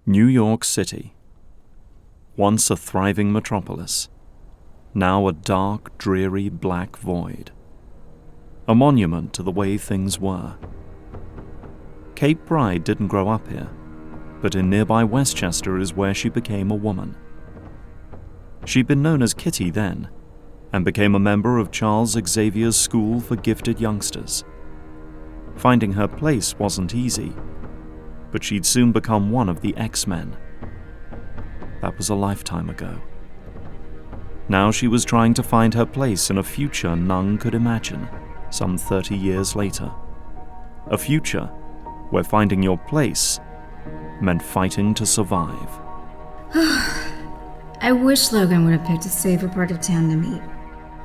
New York City. Once a thriving metropolis, now a dark, dreary black void. A monument to the way things were. Kate Pryde didn't grow up here, but in nearby Westchester is where she became a woman. She'd been known as Kitty then, and became a member of Charles Xavier's School for Gifted Youngsters. Finding her place wasn't easy, but she'd soon become one of the X-Men. That was a lifetime ago. Now she was trying to find her place in a future none could imagine, some 30 years later. A future where finding your place meant fighting to survive. I wish Logan would have picked a safer part of town to meet.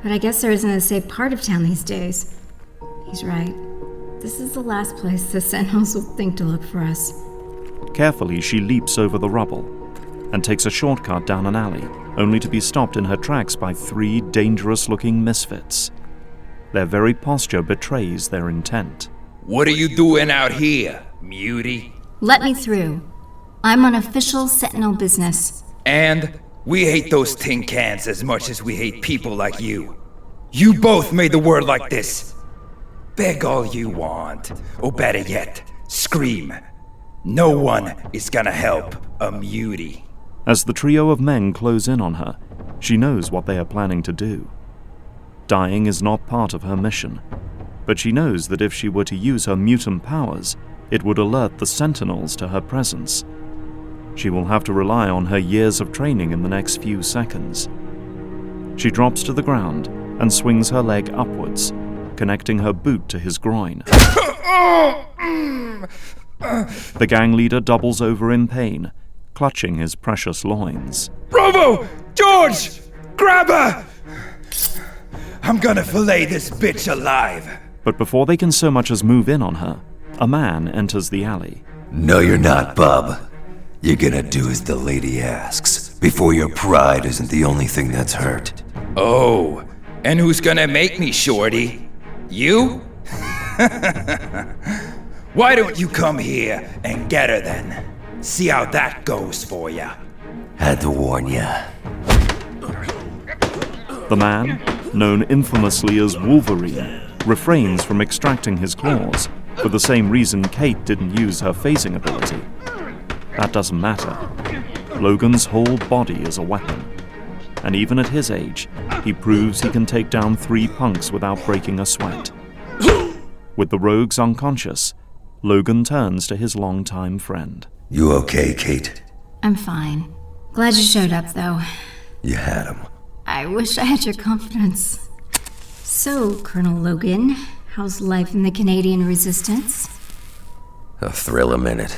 But I guess there isn't a safe part of town these days. He's right. This is the last place the Sentinels will think to look for us. Carefully, she leaps over the rubble and takes a shortcut down an alley, only to be stopped in her tracks by 3 dangerous-looking misfits. Their very posture betrays their intent. What are you doing out here, mutie? Let me through. I'm on official Sentinel business. And we hate those tin cans as much as we hate people like you. You both made the world like this. Beg all you want, or better yet, scream. No one is gonna help a mutie. As the trio of men close in on her, she knows what they are planning to do. Dying is not part of her mission, but she knows that if she were to use her mutant powers, it would alert the Sentinels to her presence. She will have to rely on her years of training in the next few seconds. She drops to the ground and swings her leg upwards, connecting her boot to his groin. The gang leader doubles over in pain, clutching his precious loins. Bravo! George! Grab her! I'm gonna fillet this bitch alive. But before they can so much as move in on her, a man enters the alley. No, you're not, bub. You're gonna do as the lady asks, before your pride isn't the only thing that's hurt. Oh, and who's gonna make me, shorty? You? Why don't you come here and get her then? See how that goes for ya. Had to warn ya. The man, known infamously as Wolverine, refrains from extracting his claws, for the same reason Kate didn't use her phasing ability. That doesn't matter. Logan's whole body is a weapon. And even at his age, he proves he can take down 3 punks without breaking a sweat. With the rogues unconscious, Logan turns to his longtime friend. You okay, Kate? I'm fine. Glad you showed up, though. You had him. I wish I had your confidence. So, Colonel Logan, how's life in the Canadian Resistance? A thrill a minute.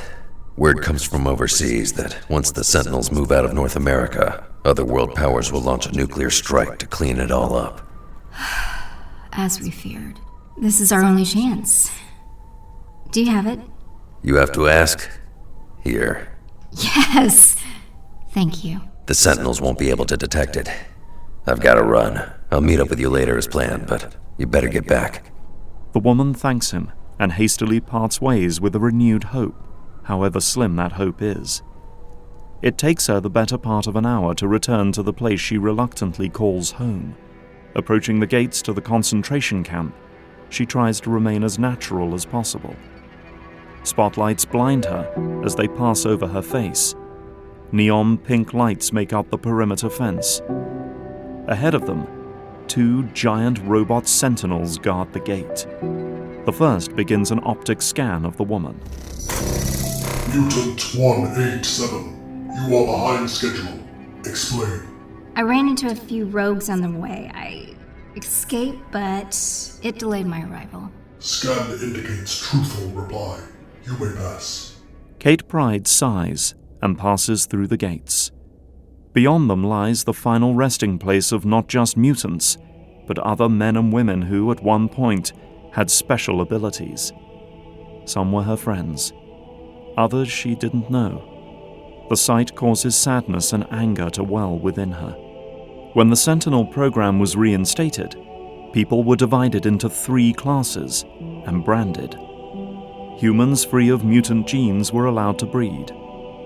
Word comes from overseas that once the Sentinels move out of North America, other world powers will launch a nuclear strike to clean it all up. As we feared. This is our only chance. Do you have it? You have to ask? Here. Yes! Thank you. The Sentinels won't be able to detect it. I've got to run. I'll meet up with you later as planned, but you better get back. The woman thanks him and hastily parts ways with a renewed hope, however slim that hope is. It takes her the better part of an hour to return to the place she reluctantly calls home. Approaching the gates to the concentration camp, she tries to remain as natural as possible. Spotlights blind her as they pass over her face. Neon pink lights make up the perimeter fence. Ahead of them, 2 giant robot sentinels guard the gate. The first begins an optic scan of the woman. Mutant 187, you are behind schedule. Explain. I ran into a few rogues on the way. I escaped, but it delayed my arrival. Scan indicates truthful reply. You may pass. Kate Pryde sighs and passes through the gates. Beyond them lies the final resting place of not just mutants, but other men and women who, at one point, had special abilities. Some were her friends. Others she didn't know. The sight causes sadness and anger to well within her. When the Sentinel program was reinstated, people were divided into 3 classes and branded. Humans free of mutant genes were allowed to breed.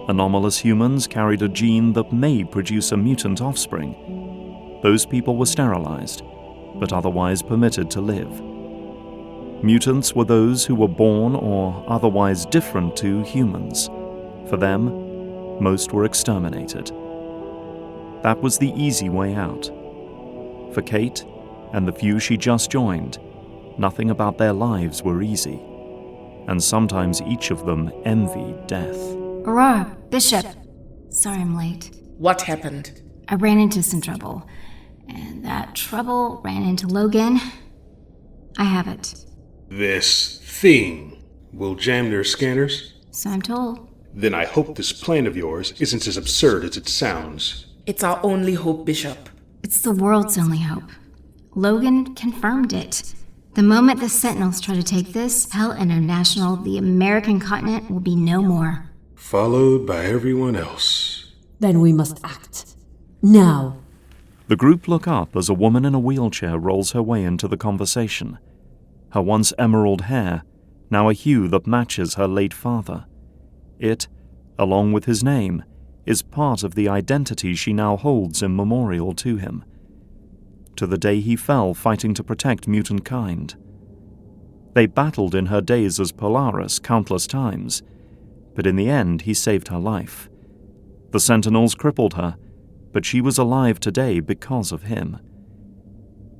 Anomalous humans carried a gene that may produce a mutant offspring. Those people were sterilized, but otherwise permitted to live. Mutants were those who were born or otherwise different to humans. For them, most were exterminated. That was the easy way out. For Kate and the few she just joined, nothing about their lives were easy, and sometimes each of them envied death. Aurora, Bishop. Sorry I'm late. What happened? I ran into some trouble, and that trouble ran into Logan. I have it. This thing will jam their scanners? So I'm told. Then I hope this plan of yours isn't as absurd as it sounds. It's our only hope, Bishop. It's the world's only hope. Logan confirmed it. The moment the Sentinels try to take this, Hell International, the American continent, will be no more. Followed by everyone else. Then we must act. Now. The group look up as a woman in a wheelchair rolls her way into the conversation. Her once emerald hair, now a hue that matches her late father. It, along with his name, is part of the identity she now holds in memorial to him. To the day he fell fighting to protect mutant kind. They battled in her days as Polaris countless times, but in the end he saved her life. The Sentinels crippled her, but she was alive today because of him.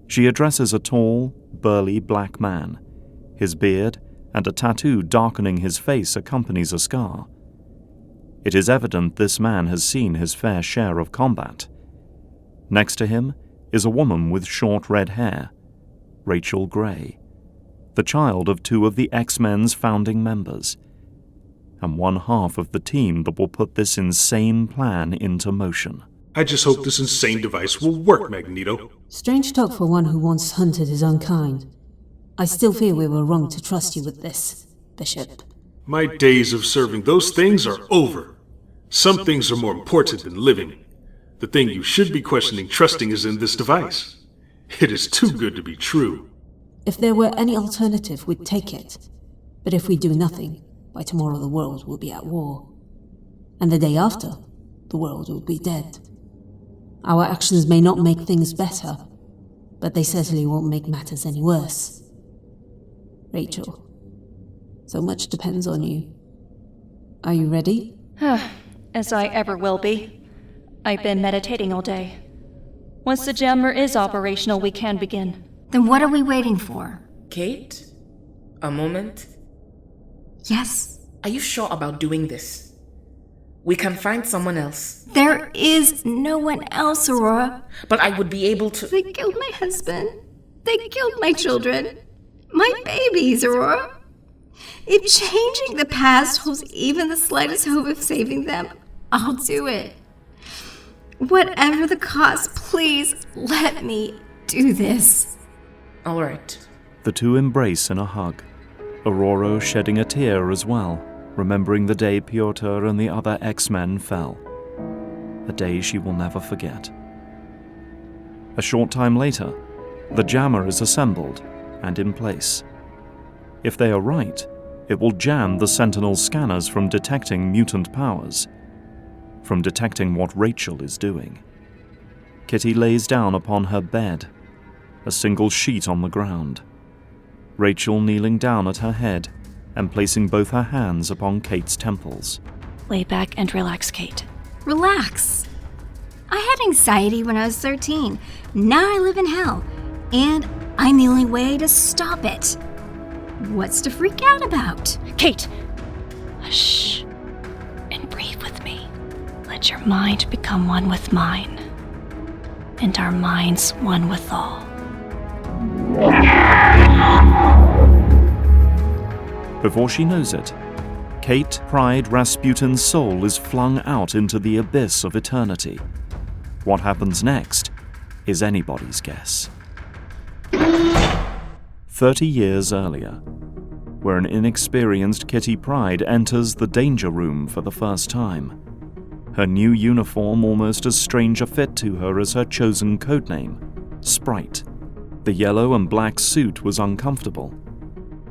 She addresses a tall, burly black man. His beard and a tattoo darkening his face accompanies a scar. It is evident this man has seen his fair share of combat. Next to him is a woman with short red hair, Rachel Gray, the child of two of the X-Men's founding members, and one half of the team that will put this insane plan into motion. I just hope this insane device will work, Magneto. Strange talk for one who once hunted his own kind. I still feel we were wrong to trust you with this, Bishop. My days of serving those things are over. Some things are more important than living. The thing you should be questioning trusting is in this device. It is too good to be true. If there were any alternative, we'd take it. But if we do nothing, by tomorrow the world will be at war. And the day after, the world will be dead. Our actions may not make things better, but they certainly won't make matters any worse. Rachel, so much depends on you. Are you ready? As I ever will be. I've been meditating all day. Once the jammer is operational, we can begin. Then what are we waiting for? Kate? A moment? Yes. Are you sure about doing this? We can find someone else. There is no one else, Aurora. But I would be able to... They killed my husband. They killed my children. My babies, Aurora. If changing the past holds even the slightest hope of saving them, I'll do it. Whatever the cost, please let me do this. All right. The two embrace in a hug, Aurora shedding a tear as well, remembering the day Piotr and the other X-Men fell. A day she will never forget. A short time later, the jammer is assembled and in place. If they are right, it will jam the Sentinel's scanners from detecting mutant powers, from detecting what Rachel is doing. Kitty lays down upon her bed, a single sheet on the ground. Rachel kneeling down at her head and placing both her hands upon Kate's temples. Lay back and relax, Kate. Relax. I had anxiety when I was 13. Now I live in hell, and I'm the only way to stop it. What's to freak out about? Kate! Hush. And breathe with me. Let your mind become one with mine. And our minds one with all. Before she knows it, Kate Pryde Rasputin's soul is flung out into the abyss of eternity. What happens next is anybody's guess. 30 years earlier, where an inexperienced Kitty Pryde enters the danger room for the first time. Her new uniform almost as strange a fit to her as her chosen codename, Sprite. The yellow and black suit was uncomfortable,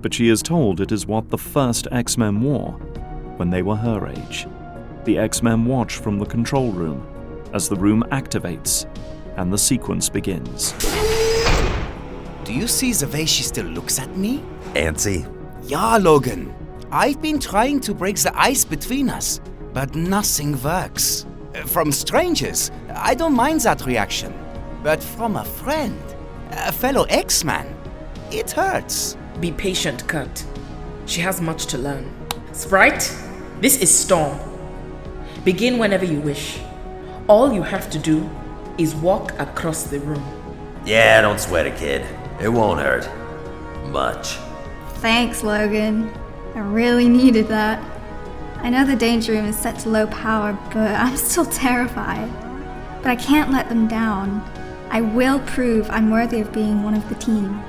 but she is told it is what the first X-Men wore when they were her age. The X-Men watch from the control room as the room activates and the sequence begins. Do you see the way she still looks at me? Antsy? Yeah, Logan. I've been trying to break the ice between us, but nothing works. From strangers, I don't mind that reaction. But from a friend, a fellow X-Man, it hurts. Be patient, Kurt. She has much to learn. Sprite, this is Storm. Begin whenever you wish. All you have to do is walk across the room. Yeah, don't sweat it, kid. It won't hurt. Much. Thanks, Logan. I really needed that. I know the danger room is set to low power, but I'm still terrified. But I can't let them down. I will prove I'm worthy of being one of the team.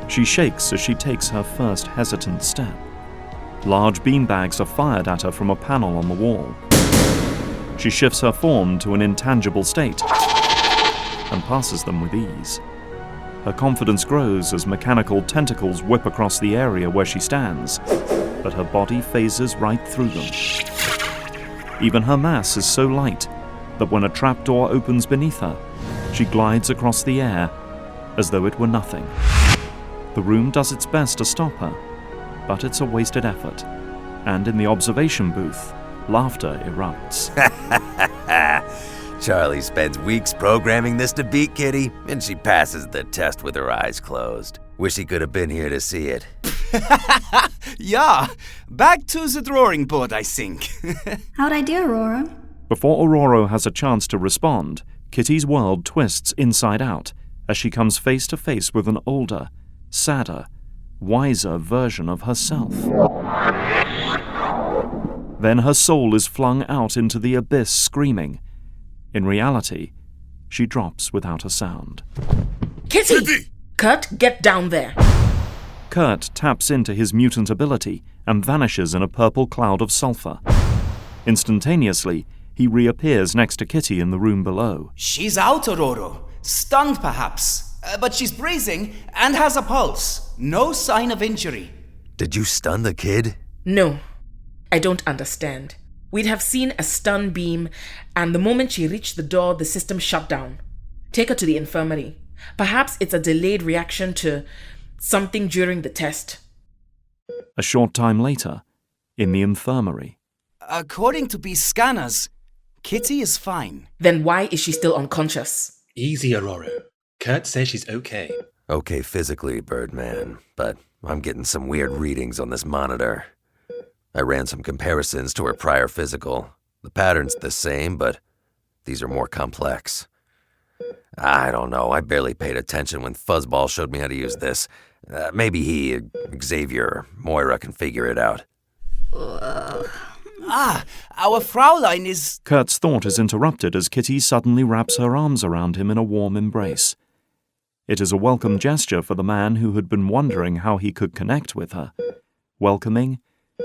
She shakes as she takes her first hesitant step. Large beanbags are fired at her from a panel on the wall. She shifts her form to an intangible state and passes them with ease. Her confidence grows as mechanical tentacles whip across the area where she stands, but her body phases right through them. Even her mass is so light that when a trapdoor opens beneath her, she glides across the air as though it were nothing. The room does its best to stop her, but it's a wasted effort, and in the observation booth, laughter erupts. Charlie spends weeks programming this to beat Kitty, and she passes the test with her eyes closed. Wish he could have been here to see it. Yeah, back to the drawing board, I think. How'd I do, Aurora? Before Aurora has a chance to respond, Kitty's world twists inside out as she comes face to face with an older, sadder, wiser version of herself. Then her soul is flung out into the abyss screaming. In reality, she drops without a sound. Kitty! Kurt, get down there. Kurt taps into his mutant ability and vanishes in a purple cloud of sulfur. Instantaneously, he reappears next to Kitty in the room below. She's out, Aurora. Stunned, perhaps. But she's breathing and has a pulse. No sign of injury. Did you stun the kid? No, I don't understand. We'd have seen a stun beam, and the moment she reached the door, the system shut down. Take her to the infirmary. Perhaps it's a delayed reaction to something during the test. A short time later, in the infirmary. According to B's scanners, Kitty is fine. Then why is she still unconscious? Easy, Aurora. Kurt says she's okay. Okay physically, Birdman, but I'm getting some weird readings on this monitor. I ran some comparisons to her prior physical. The pattern's the same, but these are more complex. I don't know, I barely paid attention when Fuzzball showed me how to use this. Maybe he, Xavier, or Moira can figure it out. Our Fraulein is... Kurt's thought is interrupted as Kitty suddenly wraps her arms around him in a warm embrace. It is a welcome gesture for the man who had been wondering how he could connect with her. Welcoming,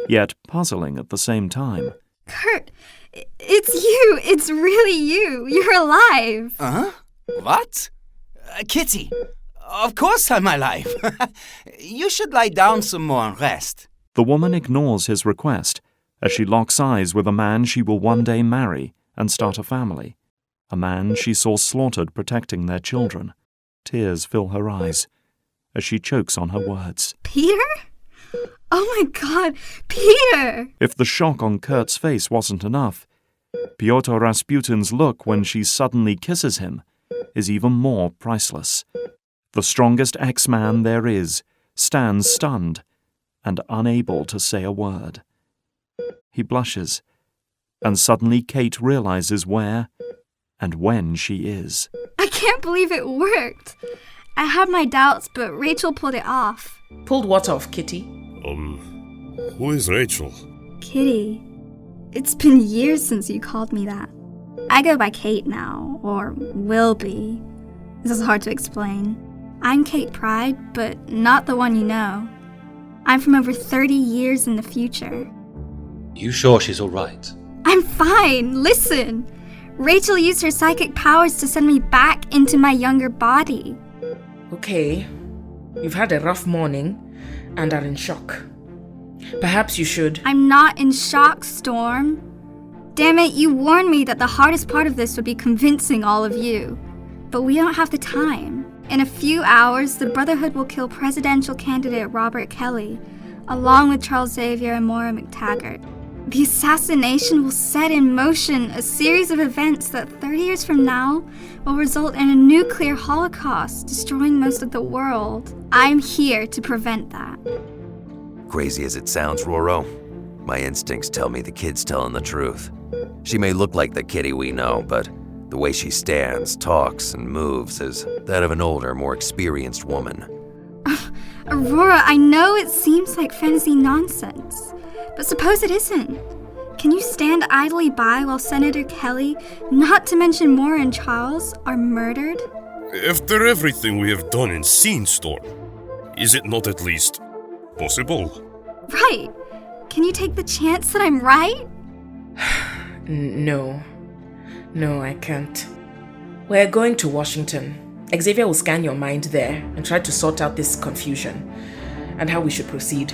yet puzzling at the same time. Kurt, it's you. It's really you. You're alive. Huh? What? Kitty, of course I'm alive. You should lie down some more and rest. The woman ignores his request as she locks eyes with a man she will one day marry and start a family. A man she saw slaughtered protecting their children. Tears fill her eyes as she chokes on her words. Peter? Oh my God, Peter! If the shock on Kurt's face wasn't enough, Pyotr Rasputin's look when she suddenly kisses him is even more priceless. The strongest X-Man there is stands stunned and unable to say a word. He blushes, and suddenly Kate realizes where and when she is. I can't believe it worked. I had my doubts, but Rachel pulled it off. Pulled what off, Kitty? Who is Rachel? Kitty. It's been years since you called me that. I go by Kate now, or will be. This is hard to explain. I'm Kate Pryde, but not the one you know. I'm from over 30 years in the future. You sure she's all right? I'm fine. Listen. Rachel used her psychic powers to send me back into my younger body. Okay. You've had a rough morning and are in shock. Perhaps you should... I'm not in shock, Storm. Damn it, you warned me that the hardest part of this would be convincing all of you. But we don't have the time. In a few hours, the Brotherhood will kill presidential candidate Robert Kelly, along with Charles Xavier and Maura McTaggart. The assassination will set in motion a series of events that 30 years from now will result in a nuclear holocaust, destroying most of the world. I'm here to prevent that. Crazy as it sounds, Roro, my instincts tell me the kid's telling the truth. She may look like the kitty we know, but the way she stands, talks, and moves is that of an older, more experienced woman. Aurora, I know it seems like fantasy nonsense, but suppose it isn't. Can you stand idly by while Senator Kelly, not to mention Maura and Charles, are murdered? After everything we have done in Scene Storm, is it not at least possible? Right. Can you take the chance that I'm right? No, I can't. We're going to Washington. Xavier will scan your mind there and try to sort out this confusion and how we should proceed.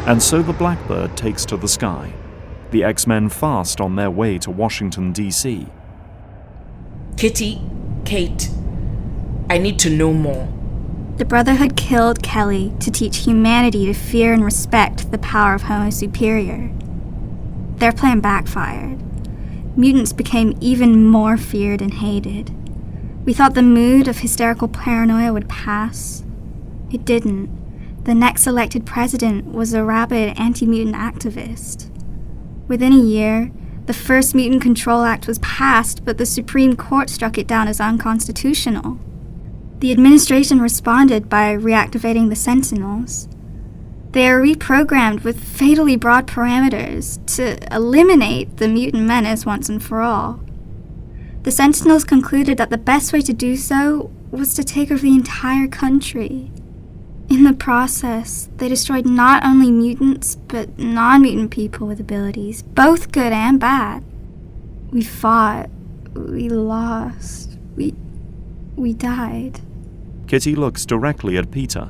And so the Blackbird takes to the sky, the X-Men fast on their way to Washington, D.C. Kitty, Kate, I need to know more. The Brotherhood killed Kelly to teach humanity to fear and respect the power of Homo Superior. Their plan backfired. Mutants became even more feared and hated. We thought the mood of hysterical paranoia would pass. It didn't. The next elected president was a rabid anti-mutant activist. Within a year, the first Mutant Control Act was passed, but the Supreme Court struck it down as unconstitutional. The administration responded by reactivating the Sentinels. They are reprogrammed with fatally broad parameters to eliminate the mutant menace once and for all. The Sentinels concluded that the best way to do so was to take over the entire country. In the process, they destroyed not only mutants, but non-mutant people with abilities, both good and bad. We fought. We lost. We died. Kitty looks directly at Peter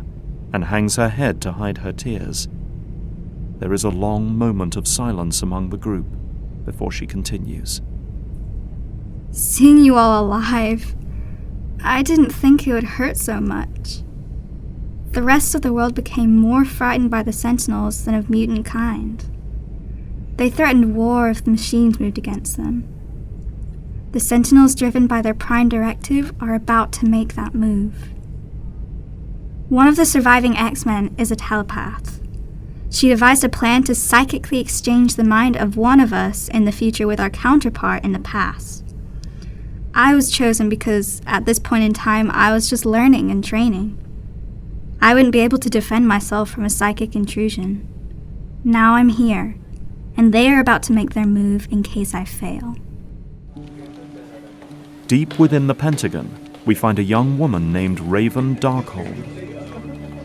and hangs her head to hide her tears. There is a long moment of silence among the group before she continues. Seeing you all alive, I didn't think it would hurt so much. The rest of the world became more frightened by the Sentinels than of mutant kind. They threatened war if the machines moved against them. The Sentinels, driven by their prime directive, are about to make that move. One of the surviving X-Men is a telepath. She devised a plan to psychically exchange the mind of one of us in the future with our counterpart in the past. I was chosen because, at this point in time, I was just learning and training. I wouldn't be able to defend myself from a psychic intrusion. Now I'm here, and they are about to make their move in case I fail. Deep within the Pentagon, we find a young woman named Raven Darkholm.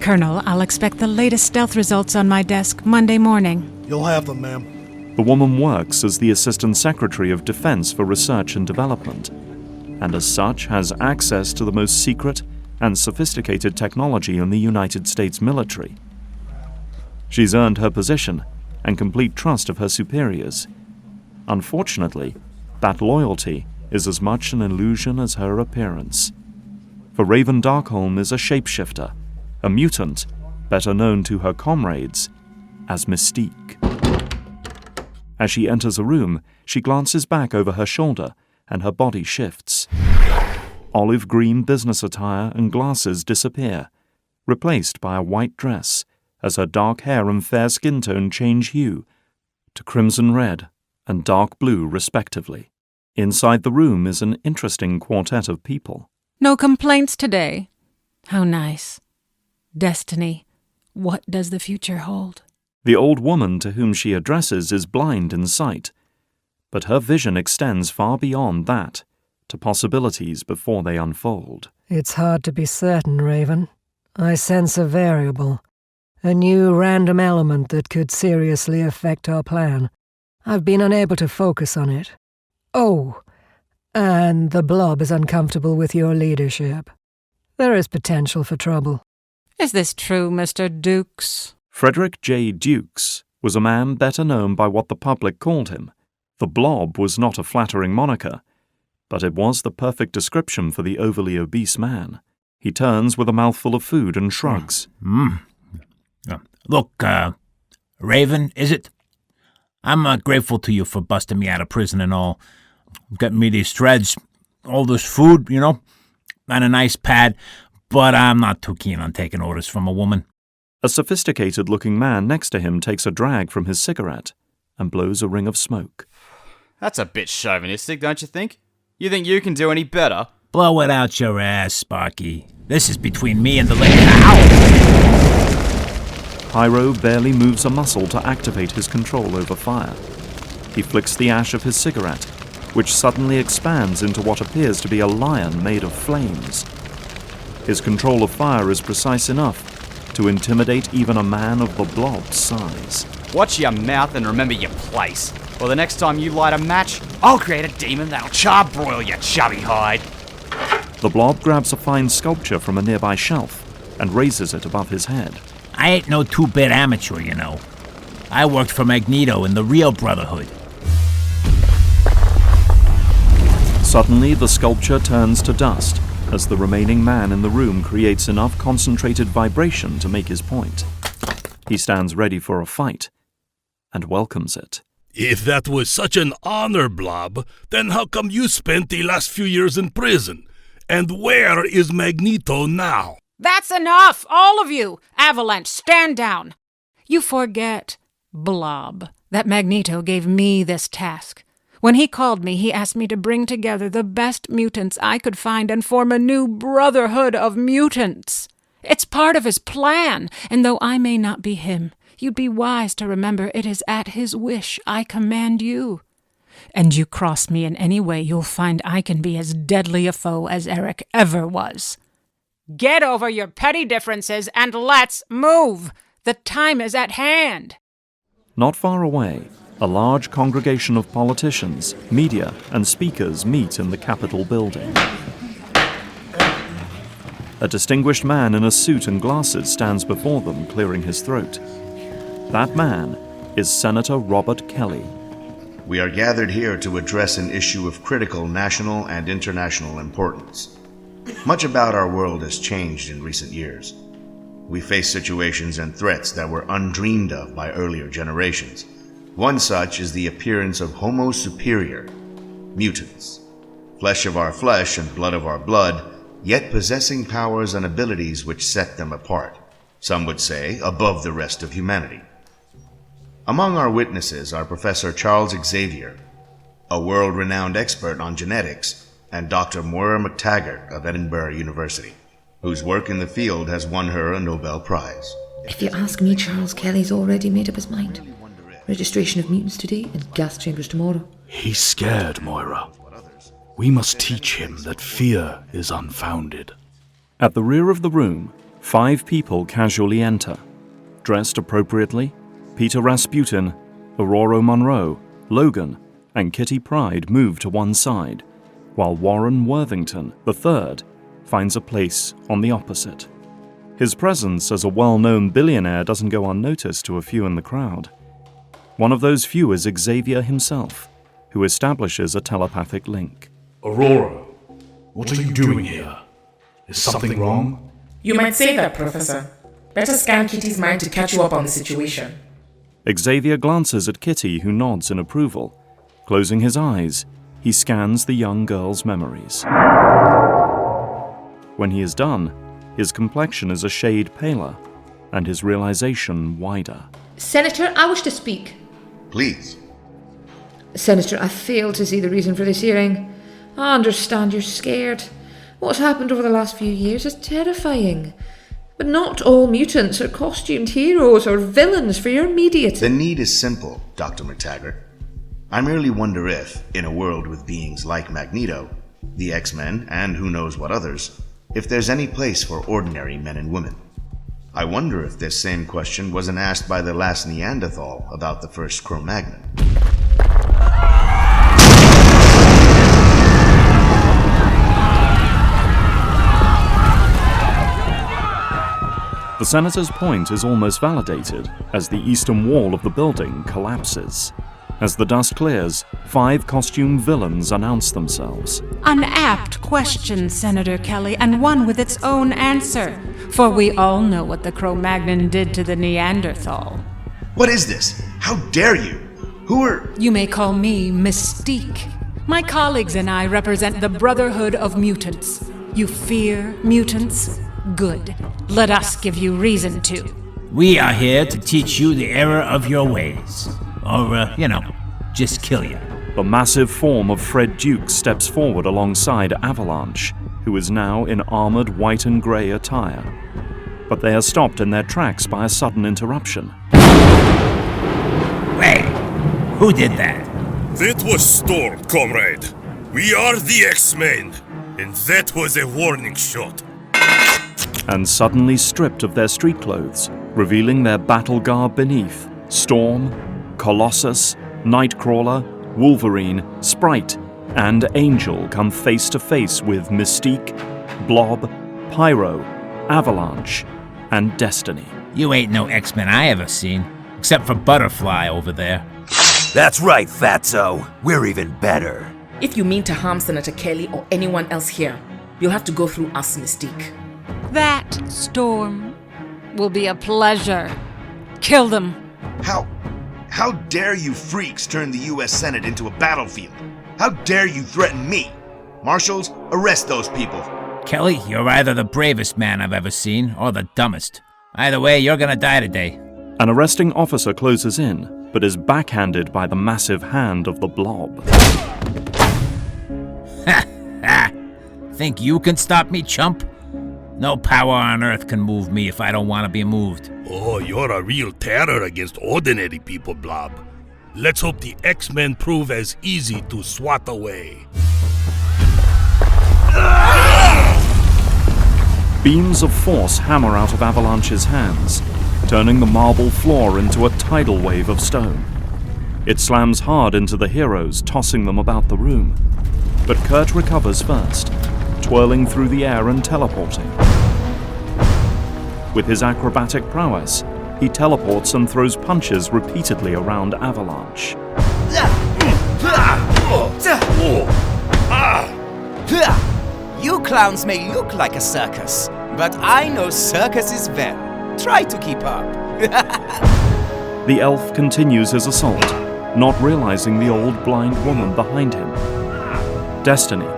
Colonel, I'll expect the latest stealth results on my desk Monday morning. You'll have them, ma'am. The woman works as the Assistant Secretary of Defense for Research and Development, and as such has access to the most secret and sophisticated technology in the United States military. She's earned her position and complete trust of her superiors. Unfortunately, that loyalty is as much an illusion as her appearance. For Raven Darkholm is a shapeshifter, a mutant, better known to her comrades as Mystique. As she enters a room, she glances back over her shoulder and her body shifts. Olive green business attire and glasses disappear, replaced by a white dress as her dark hair and fair skin tone change hue to crimson red and dark blue respectively. Inside the room is an interesting quartet of people. No complaints today. How nice. Destiny, what does the future hold? The old woman to whom she addresses is blind in sight, but her vision extends far beyond that, to possibilities before they unfold. It's hard to be certain, Raven. I sense a variable, a new random element that could seriously affect our plan. I've been unable to focus on it. Oh, and the blob is uncomfortable with your leadership. There is potential for trouble. Is this true, Mr. Dukes? Frederick J. Dukes was a man better known by what the public called him. The Blob was not a flattering moniker, but it was the perfect description for the overly obese man. He turns with a mouthful of food and shrugs. Look, Raven, is it? I'm grateful to you for busting me out of prison and all. Getting me these threads, all this food, and a nice pad, but I'm not too keen on taking orders from a woman. A sophisticated-looking man next to him takes a drag from his cigarette and blows a ring of smoke. That's a bit chauvinistic, don't you think? You think you can do any better? Blow it out your ass, Sparky. This is between me and the lady. Ow! Pyro barely moves a muscle to activate his control over fire. He flicks the ash of his cigarette, which suddenly expands into what appears to be a lion made of flames. His control of fire is precise enough to intimidate even a man of the Blob's size. Watch your mouth and remember your place. Or the next time you light a match, I'll create a demon that'll charbroil your chubby hide. The Blob grabs a fine sculpture from a nearby shelf and raises it above his head. I ain't no two-bit amateur, I worked for Magneto in the real Brotherhood. Suddenly, the sculpture turns to dust as the remaining man in the room creates enough concentrated vibration to make his point. He stands ready for a fight and welcomes it. If that was such an honor, Blob, then how come you spent the last few years in prison? And where is Magneto now? That's enough, all of you! Avalanche, stand down! You forget, Blob, that Magneto gave me this task. When he called me, he asked me to bring together the best mutants I could find and form a new brotherhood of mutants. It's part of his plan, and though I may not be him, you'd be wise to remember it is at his wish I command you. And you cross me in any way, you'll find I can be as deadly a foe as Eric ever was. Get over your petty differences and let's move! The time is at hand! Not far away, a large congregation of politicians, media, and speakers meet in the Capitol building. A distinguished man in a suit and glasses stands before them, clearing his throat. That man is Senator Robert Kelly. We are gathered here to address an issue of critical national and international importance. Much about our world has changed in recent years. We face situations and threats that were undreamed of by earlier generations. One such is the appearance of Homo superior, mutants. Flesh of our flesh and blood of our blood, yet possessing powers and abilities which set them apart. Some would say above the rest of humanity. Among our witnesses are Professor Charles Xavier, a world-renowned expert on genetics, and Dr. Moira McTaggart of Edinburgh University, whose work in the field has won her a Nobel Prize. If you ask me, Charles Kelly's already made up his mind. Registration of mutants today and gas chambers tomorrow. He's scared, Moira. We must teach him that fear is unfounded. At the rear of the room, 5 people casually enter. Dressed appropriately, Peter Rasputin, Aurora Monroe, Logan, and Kitty Pryde move to one side, while Warren Worthington, III, finds a place on the opposite. His presence as a well-known billionaire doesn't go unnoticed to a few in the crowd. One of those few is Xavier himself, who establishes a telepathic link. Aurora, what are you doing here? Is something wrong? You might say that, Professor. Better scan Kitty's mind to catch you up on the situation. Xavier glances at Kitty, who nods in approval. Closing his eyes, he scans the young girl's memories. When he is done, his complexion is a shade paler, and his realization wider. Senator, I wish to speak. Please. Senator, I fail to see the reason for this hearing. I understand you're scared. What's happened over the last few years is terrifying. But not all mutants are costumed heroes or villains for your immediate... The need is simple, Dr. McTaggart. I merely wonder if, in a world with beings like Magneto, the X-Men, and who knows what others, if there's any place for ordinary men and women. I wonder if this same question wasn't asked by the last Neanderthal about the first Cro-Magnon. The senator's point is almost validated as the eastern wall of the building collapses. As the dust clears, 5 costumed villains announce themselves. An apt question, Senator Kelly, and one with its own answer. For we all know what the Cro-Magnon did to the Neanderthal. What is this? How dare you? Who are... You may call me Mystique. My colleagues and I represent the Brotherhood of Mutants. You fear mutants? Good. Let us give you reason to. We are here to teach you the error of your ways. Or, just kill you. The massive form of Fred Duke steps forward alongside Avalanche, who is now in armored white and grey attire. But they are stopped in their tracks by a sudden interruption. Wait, who did that? That was Storm, comrade. We are the X-Men, and that was a warning shot. And suddenly stripped of their street clothes, revealing their battle garb beneath, Storm, Colossus, Nightcrawler, Wolverine, Sprite, and Angel come face to face with Mystique, Blob, Pyro, Avalanche, and Destiny. You ain't no X-Men I ever seen, except for Butterfly over there. That's right, Fatso. We're even better. If you mean to harm Senator Kelly or anyone else here, you'll have to go through us, Mystique. That, Storm, will be a pleasure. Kill them. How dare you freaks turn the U.S. Senate into a battlefield? How dare you threaten me? Marshals, arrest those people. Kelly, you're either the bravest man I've ever seen, or the dumbest. Either way, you're gonna die today. An arresting officer closes in, but is backhanded by the massive hand of the Blob. Think you can stop me, chump? No power on Earth can move me if I don't want to be moved. Oh, you're a real terror against ordinary people, Blob. Let's hope the X-Men prove as easy to swat away. Beams of force hammer out of Avalanche's hands, turning the marble floor into a tidal wave of stone. It slams hard into the heroes, tossing them about the room. But Kurt recovers first, twirling through the air and teleporting. With his acrobatic prowess, he teleports and throws punches repeatedly around Avalanche. You clowns may look like a circus, but I know circuses well. Try to keep up. The elf continues his assault, not realizing the old blind woman behind him. Destiny,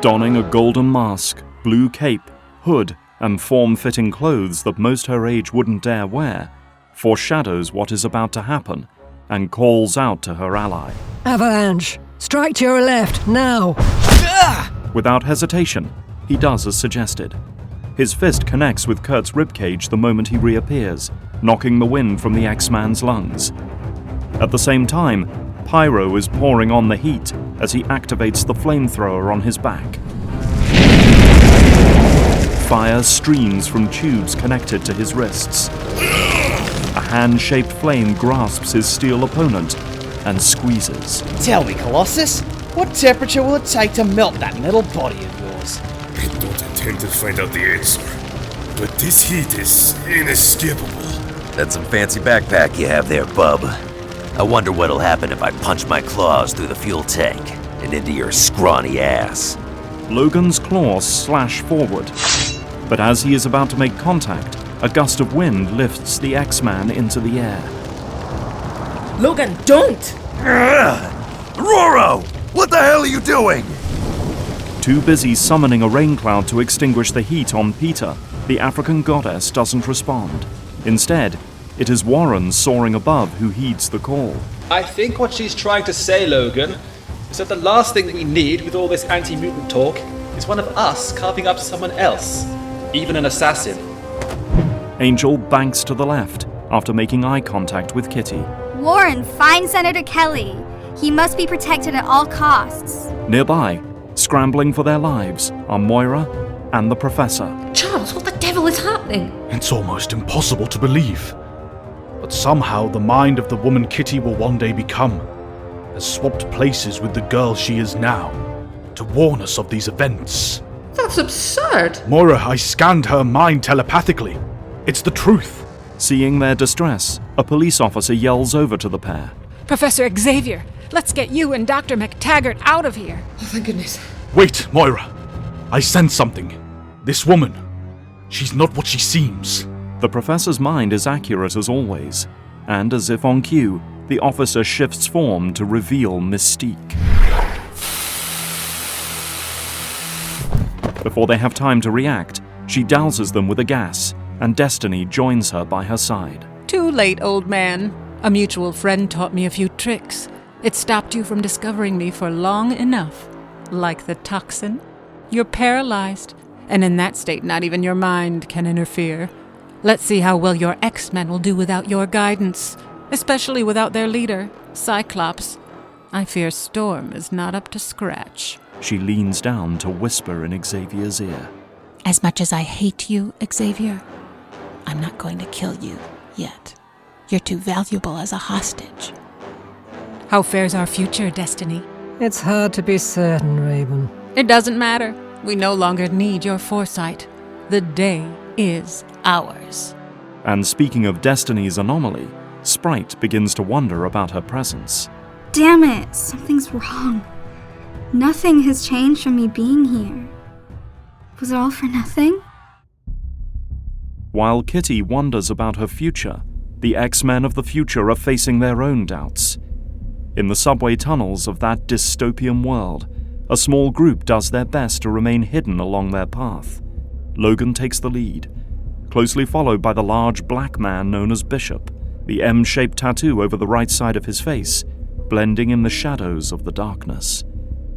donning a golden mask, blue cape, hood, and form-fitting clothes that most her age wouldn't dare wear, foreshadows what is about to happen and calls out to her ally. Avalanche, strike to your left, now! Without hesitation, he does as suggested. His fist connects with Kurt's ribcage the moment he reappears, knocking the wind from the X-Man's lungs. At the same time, Pyro is pouring on the heat as he activates the flamethrower on his back. Fire streams from tubes connected to his wrists. A hand-shaped flame grasps his steel opponent and squeezes. Tell me, Colossus, what temperature will it take to melt that metal body of yours? I don't intend to find out the answer, but this heat is inescapable. That's some fancy backpack you have there, bub. I wonder what'll happen if I punch my claws through the fuel tank and into your scrawny ass. Logan's claws slash forward, but as he is about to make contact, a gust of wind lifts the X-Man into the air. Logan, don't! Roro! What the hell are you doing? Too busy summoning a rain cloud to extinguish the heat on Peter, the African goddess doesn't respond. Instead, it is Warren soaring above who heeds the call. I think what she's trying to say, Logan, is that the last thing that we need with all this anti-mutant talk is one of us carving up someone else, even an assassin. Angel banks to the left after making eye contact with Kitty. Warren, find Senator Kelly. He must be protected at all costs. Nearby, scrambling for their lives, are Moira and the Professor. Charles, what the devil is happening? It's almost impossible to believe. But somehow the mind of the woman Kitty will one day become has swapped places with the girl she is now to warn us of these events. That's absurd. Moira, I scanned her mind telepathically. It's the truth. Seeing their distress, a police officer yells over to the pair. Professor Xavier, let's get you and Dr. McTaggart out of here. Oh, thank goodness. Wait, Moira. I sense something. This woman, she's not what she seems. The professor's mind is accurate as always, and as if on cue, the officer shifts form to reveal mystique. Before they have time to react, she douses them with a gas, and Destiny joins her by her side. Too late, old man. A mutual friend taught me a few tricks. It stopped you from discovering me for long enough. Like the toxin, you're paralyzed, and in that state not even your mind can interfere. Let's see how well your X-Men will do without your guidance, especially without their leader, Cyclops. I fear Storm is not up to scratch. She leans down to whisper in Xavier's ear. As much as I hate you, Xavier, I'm not going to kill you yet. You're too valuable as a hostage. How fares our future, Destiny? It's hard to be certain, Raven. It doesn't matter. We no longer need your foresight. The day is ours. And speaking of Destiny's anomaly, Sprite begins to wonder about her presence. Damn it, something's wrong. Nothing has changed from me being here. Was it all for nothing? While Kitty wonders about her future, the X-Men of the future are facing their own doubts. In the subway tunnels of that dystopian world, a small group does their best to remain hidden along their path. Logan takes the lead, closely followed by the large black man known as Bishop, the M-shaped tattoo over the right side of his face, blending in the shadows of the darkness.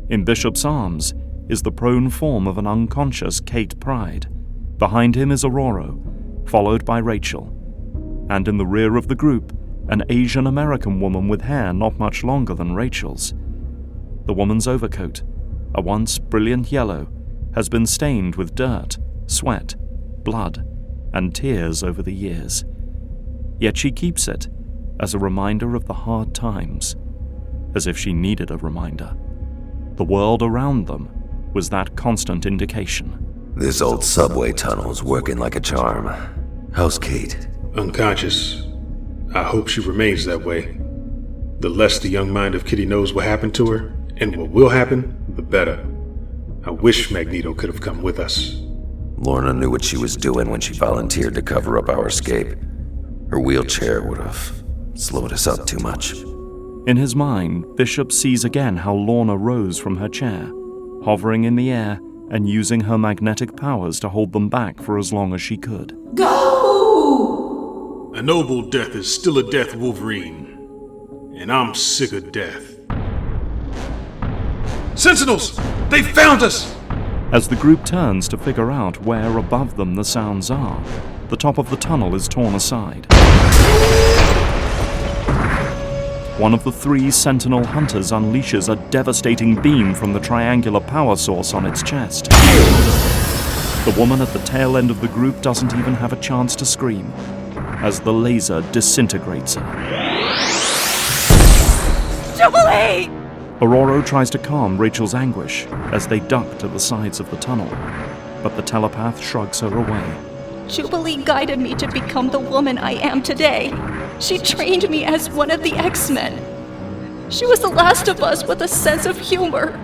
In Bishop's arms is the prone form of an unconscious Kate Pryde. Behind him is Aurora, followed by Rachel. And in the rear of the group, an Asian American woman with hair not much longer than Rachel's. The woman's overcoat, a once brilliant yellow, has been stained with dirt, sweat, blood, and tears over the years. Yet she keeps it as a reminder of the hard times, as if she needed a reminder. The world around them was that constant indication. This old subway tunnel's working like a charm. How's Kate? Unconscious. I hope she remains that way. The less the young mind of Kitty knows what happened to her, and what will happen, the better. I wish Magneto could have come with us. Lorna knew what she was doing when she volunteered to cover up our escape. Her wheelchair would have slowed us up too much. In his mind, Bishop sees again how Lorna rose from her chair, hovering in the air and using her magnetic powers to hold them back for as long as she could. Go! A noble death is still a death, Wolverine. And I'm sick of death. Sentinels! They found us! As the group turns to figure out where above them the sounds are, the top of the tunnel is torn aside. One of the three Sentinel hunters unleashes a devastating beam from the triangular power source on its chest. The woman at the tail end of the group doesn't even have a chance to scream, as the laser disintegrates her. Jubilee! Aurora tries to calm Rachel's anguish as they duck to the sides of the tunnel, but the telepath shrugs her away. Jubilee guided me to become the woman I am today. She trained me as one of the X-Men. She was the last of us with a sense of humor.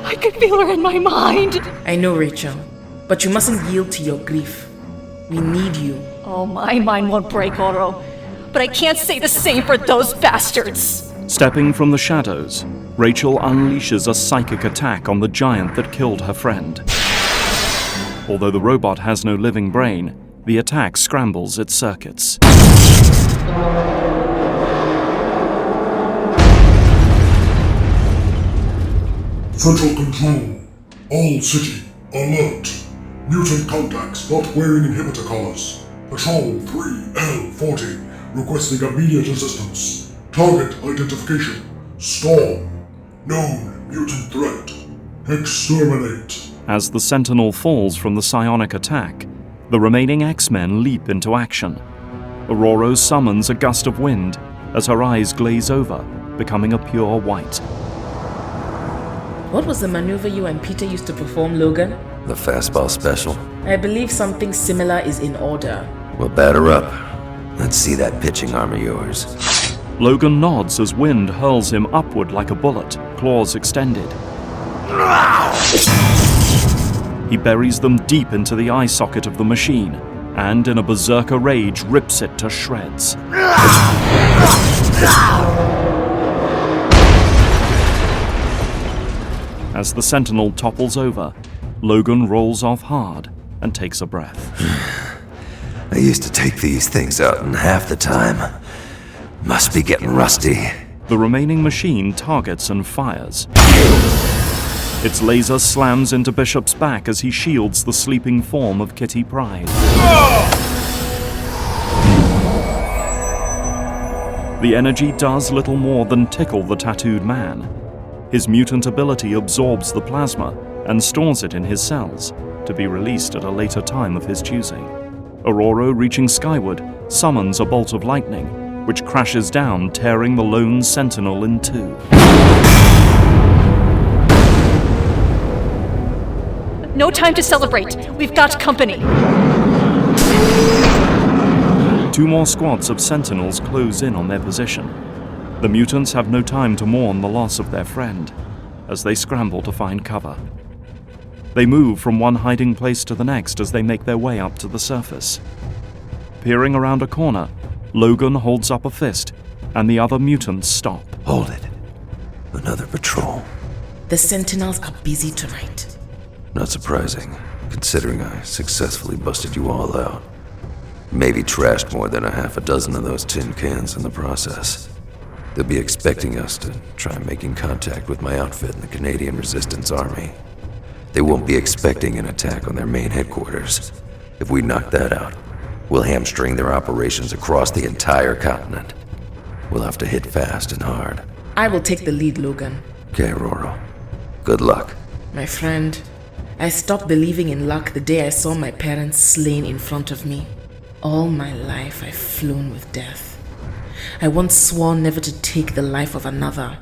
I could feel her in my mind. I know, Rachel, but you mustn't yield to your grief. We need you. Oh, my mind won't break, Oro. But I can't say the same for those bastards. Stepping from the shadows, Rachel unleashes a psychic attack on the giant that killed her friend. Although the robot has no living brain, the attack scrambles its circuits. Central Control. All city. Alert. Mutant contacts not wearing inhibitor collars. Patrol 3L40 requesting immediate assistance. Target identification. Storm. Known mutant threat. Exterminate. As the Sentinel falls from the psionic attack, the remaining X-Men leap into action. Aurora summons a gust of wind as her eyes glaze over, becoming a pure white. What was the maneuver you and Peter used to perform, Logan? The fastball special. I believe something similar is in order. Well, batter up. Let's see that pitching arm of yours. Logan nods as wind hurls him upward like a bullet, claws extended. He buries them deep into the eye socket of the machine, and in a berserker rage rips it to shreds. As the Sentinel topples over, Logan rolls off hard and takes a breath. I used to take these things out in half the time. Must be getting rusty. The remaining machine targets and fires. Its laser slams into Bishop's back as he shields the sleeping form of Kitty Pryde. The energy does little more than tickle the tattooed man. His mutant ability absorbs the plasma and stores it in his cells, to be released at a later time of his choosing. Aurora, reaching skyward, summons a bolt of lightning, which crashes down, tearing the lone Sentinel in two. No time to celebrate. We've got company. Two more squads of Sentinels close in on their position. The mutants have no time to mourn the loss of their friend, as they scramble to find cover. They move from one hiding place to the next as they make their way up to the surface. Peering around a corner, Logan holds up a fist, and the other mutants stop. Hold it. Another patrol. The Sentinels are busy tonight. Not surprising, considering I successfully busted you all out. Maybe trashed more than a half a dozen of those tin cans in the process. They'll be expecting us to try making contact with my outfit in the Canadian Resistance Army. They won't be expecting an attack on their main headquarters. If we knock that out, we'll hamstring their operations across the entire continent. We'll have to hit fast and hard. I will take the lead, Logan. Okay, Roro. Good luck. My friend, I stopped believing in luck the day I saw my parents slain in front of me. All my life I've flown with death. I once swore never to take the life of another,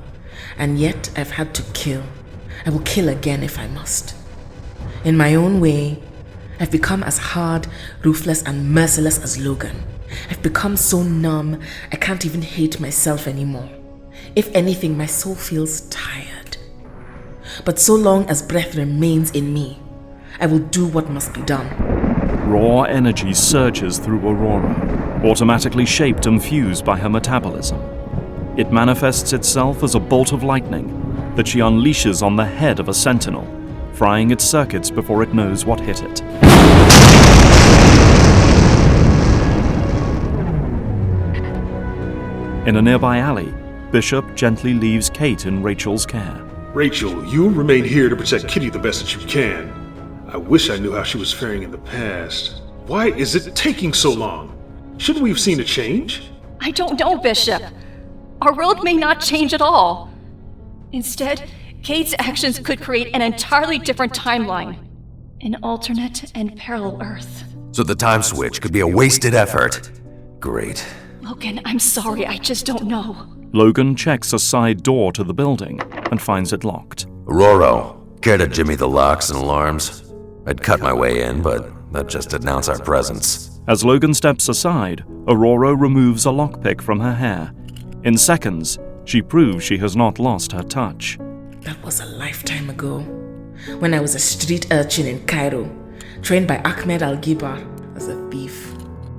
and yet I've had to kill. I will kill again if I must. In my own way, I've become as hard, ruthless, and merciless as Logan. I've become so numb, I can't even hate myself anymore. If anything, my soul feels tired. But so long as breath remains in me, I will do what must be done. Raw energy surges through Aurora, automatically shaped and fused by her metabolism. It manifests itself as a bolt of lightning that she unleashes on the head of a Sentinel, frying its circuits before it knows what hit it. In a nearby alley, Bishop gently leaves Kate in Rachel's care. Rachel, you'll remain here to protect Kitty the best that you can. I wish I knew how she was faring in the past. Why is it taking so long? Shouldn't we have seen a change? I don't know, Bishop. Our world may not change at all. Instead, Kate's actions could create an entirely different timeline. An alternate and parallel Earth. So the time switch could be a wasted effort. Great. Logan, I'm sorry, I just don't know. Logan checks a side door to the building and finds it locked. Roro, care to jimmy the locks and alarms? I'd cut my way in, but that just announced our presence. As Logan steps aside, Aurora removes a lockpick from her hair. In seconds, she proves she has not lost her touch. That was a lifetime ago, when I was a street urchin in Cairo, trained by Ahmed Al-Gibar as a thief.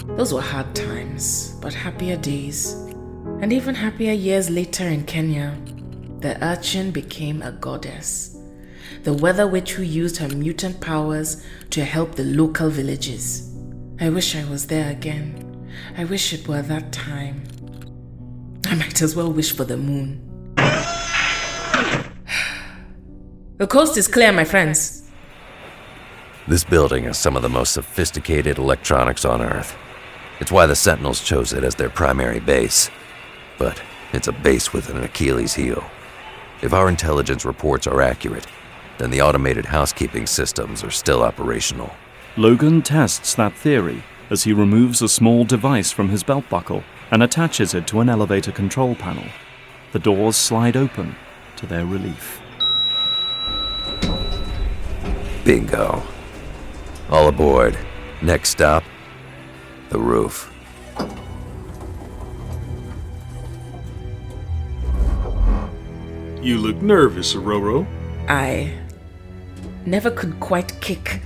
Those were hard times, but happier days. And even happier years later in Kenya, the urchin became a goddess. The weather witch who used her mutant powers to help the local villages. I wish I was there again. I wish it were that time. I might as well wish for the moon. The coast is clear, my friends. This building has some of the most sophisticated electronics on Earth. It's why the Sentinels chose it as their primary base. But it's a base with an Achilles heel. If our intelligence reports are accurate, then the automated housekeeping systems are still operational. Logan tests that theory as he removes a small device from his belt buckle and attaches it to an elevator control panel. The doors slide open to their relief. Bingo. All aboard. Next stop, The roof. You look nervous, Aurora. I never could quite kick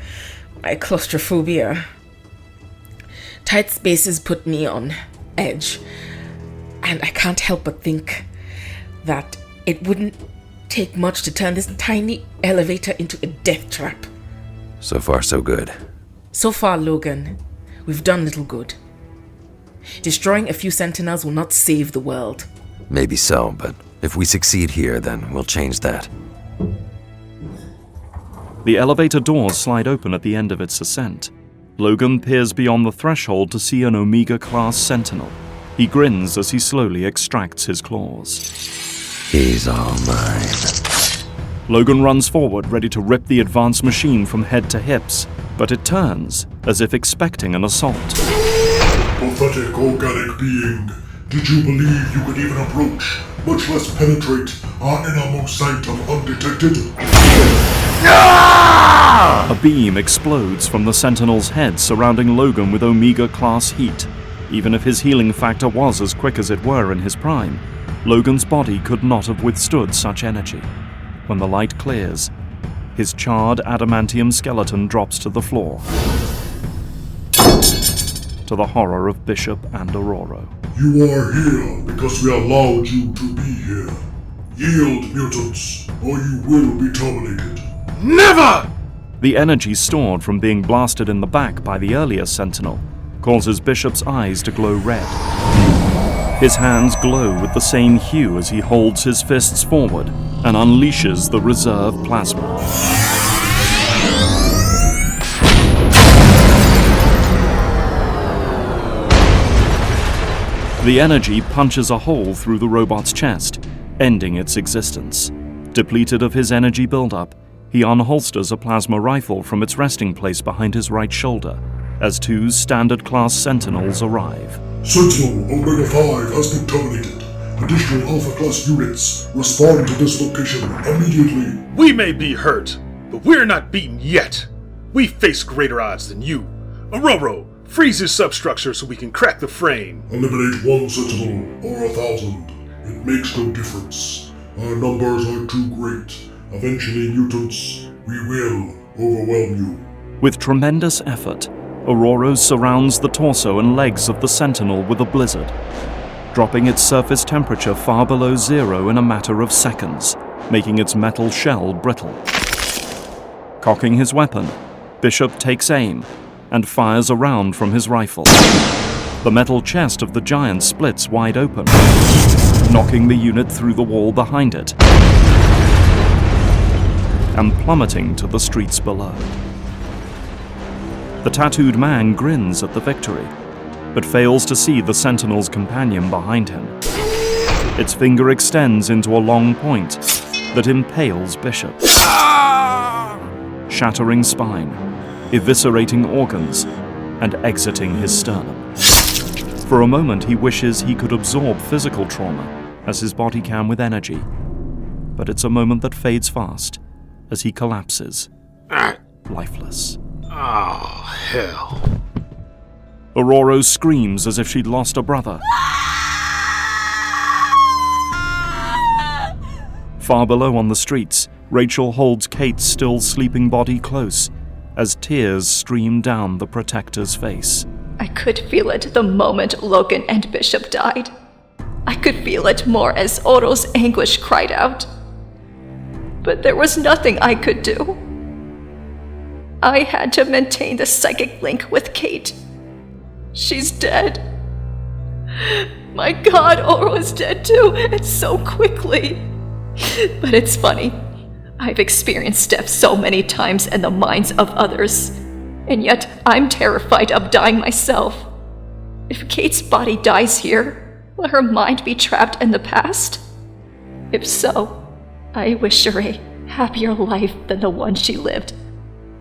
my claustrophobia. Tight spaces put me on edge, and I can't help but think that it wouldn't take much to turn this tiny elevator into a death trap. So far, so good. So far, Logan, we've done little good. Destroying a few Sentinels will not save the world. Maybe so, but if we succeed here, then we'll change that. The elevator doors slide open at the end of its ascent. Logan peers beyond the threshold to see an Omega-class Sentinel. He grins as he slowly extracts his claws. He's all mine. Logan runs forward, ready to rip the advanced machine from head to hips, but it turns, as if expecting an assault. Pathetic organic being, did you believe you could even approach, much less penetrate, our innermost sanctum undetected? A beam explodes from the Sentinel's head, surrounding Logan with Omega-class heat. Even if his healing factor was as quick as it were in his prime, Logan's body could not have withstood such energy. When the light clears, his charred adamantium skeleton drops to the floor, to the horror of Bishop and Aurora. You are here because we allowed you to be here. Yield, mutants, or you will be terminated. Never! The energy stored from being blasted in the back by the earlier Sentinel causes Bishop's eyes to glow red. His hands glow with the same hue as he holds his fists forward and unleashes the reserve plasma. The energy punches a hole through the robot's chest, ending its existence. Depleted of his energy buildup, he unholsters a plasma rifle from its resting place behind his right shoulder as two standard-class Sentinels arrive. Sentinel Omega-5 has been terminated. Additional Alpha-class units respond to this location immediately. We may be hurt, but we're not beaten yet. We face greater odds than you. Aurora, freeze his substructure so we can crack the frame. Eliminate one Sentinel or 1,000. It makes no difference. Our numbers are too great. Eventually, mutants, we will overwhelm you. With tremendous effort, Aurora surrounds the torso and legs of the Sentinel with a blizzard, dropping its surface temperature far below zero in a matter of seconds, making its metal shell brittle. Cocking his weapon, Bishop takes aim and fires a round from his rifle. The metal chest of the giant splits wide open, knocking the unit through the wall behind it and plummeting to the streets below. The tattooed man grins at the victory, but fails to see the Sentinel's companion behind him. Its finger extends into a long point that impales Bishop, shattering spine, eviscerating organs, and exiting his sternum. For a moment, he wishes he could absorb physical trauma, as his body can with energy, but it's a moment that fades fast as he collapses, lifeless. Oh, hell. Aurora screams as if she'd lost a brother. Far below on the streets, Rachel holds Kate's still sleeping body close as tears stream down the Protector's face. I could feel it the moment Logan and Bishop died. I could feel it more as Oro's anguish cried out. But there was nothing I could do. I had to maintain the psychic link with Kate. She's dead. My God, Oro is dead too, and so quickly. But it's funny. I've experienced death so many times in the minds of others, and yet I'm terrified of dying myself. If Kate's body dies here, will her mind be trapped in the past? If so, I wish her a happier life than the one she lived.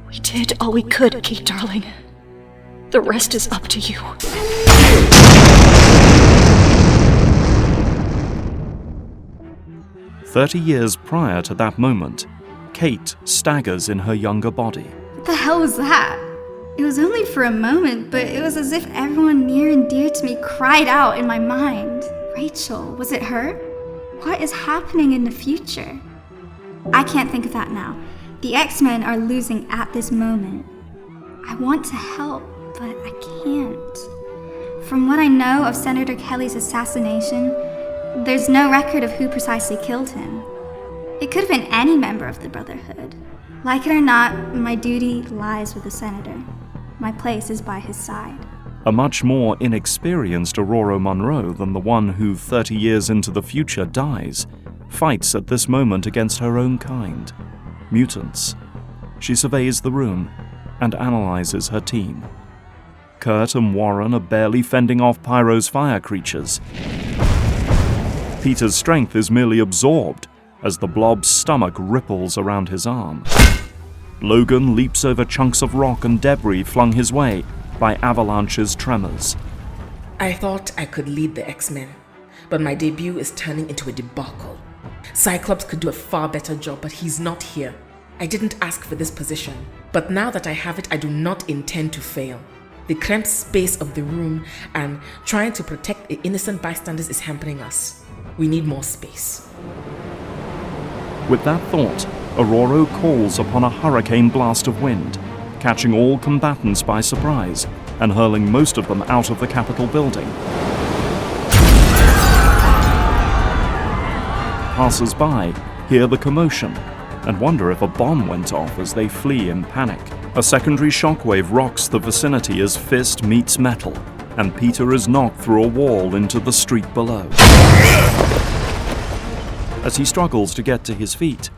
We did all we could, Kate, darling. The rest is up to you. "30 years prior to that moment, Kate staggers in her younger body. What the hell was that? It was only for a moment, but it was as if everyone near and dear to me cried out in my mind. Rachel, was it her? What is happening in the future? I can't think of that now. The X-Men are losing at this moment. I want to help, but I can't. From what I know of Senator Kelly's assassination, there's no record of who precisely killed him. It could have been any member of the Brotherhood. Like it or not, my duty lies with the Senator. My place is by his side. A much more inexperienced Aurora Monroe than the one who 30 years into the future dies, fights at this moment against her own kind, mutants. She surveys the room and analyzes her team. Kurt and Warren are barely fending off Pyro's fire creatures. Peter's strength is merely absorbed as the blob's stomach ripples around his arm. Logan leaps over chunks of rock and debris flung his way by Avalanche's tremors. I thought I could lead the X-Men, but my debut is turning into a debacle. Cyclops could do a far better job, but he's not here. I didn't ask for this position, but now that I have it, I do not intend to fail. The cramped space of the room and trying to protect the innocent bystanders is hampering us. We need more space. With that thought, Aurora calls upon a hurricane blast of wind, catching all combatants by surprise and hurling most of them out of the Capitol building. Passers-by hear the commotion and wonder if a bomb went off as they flee in panic. A secondary shockwave rocks the vicinity as fist meets metal, and Peter is knocked through a wall into the street below. As he struggles to get to his feet,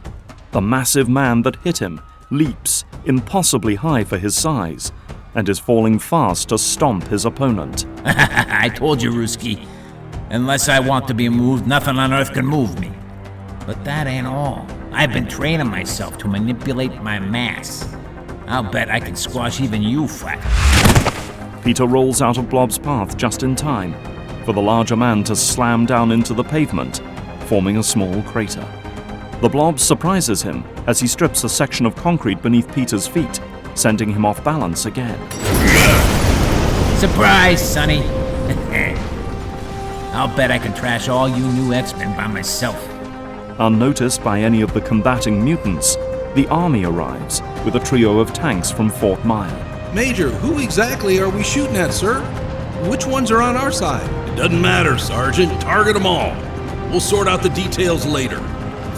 the massive man that hit him leaps, impossibly high for his size, and is falling fast to stomp his opponent. I told you, Ruski. Unless I want to be moved, nothing on earth can move me. But that ain't all. I've been training myself to manipulate my mass. I'll bet I can squash even you, Flat. Peter rolls out of Blob's path just in time for the larger man to slam down into the pavement, forming a small crater. The Blob surprises him as he strips a section of concrete beneath Peter's feet, sending him off balance again. Surprise, Sonny! I'll bet I can trash all you new X-Men by myself. Unnoticed by any of the combating mutants, the army arrives with a trio of tanks from Fort Myer. Major, who exactly are we shooting at, sir? Which ones are on our side? It doesn't matter, Sergeant. Target them all. We'll sort out the details later.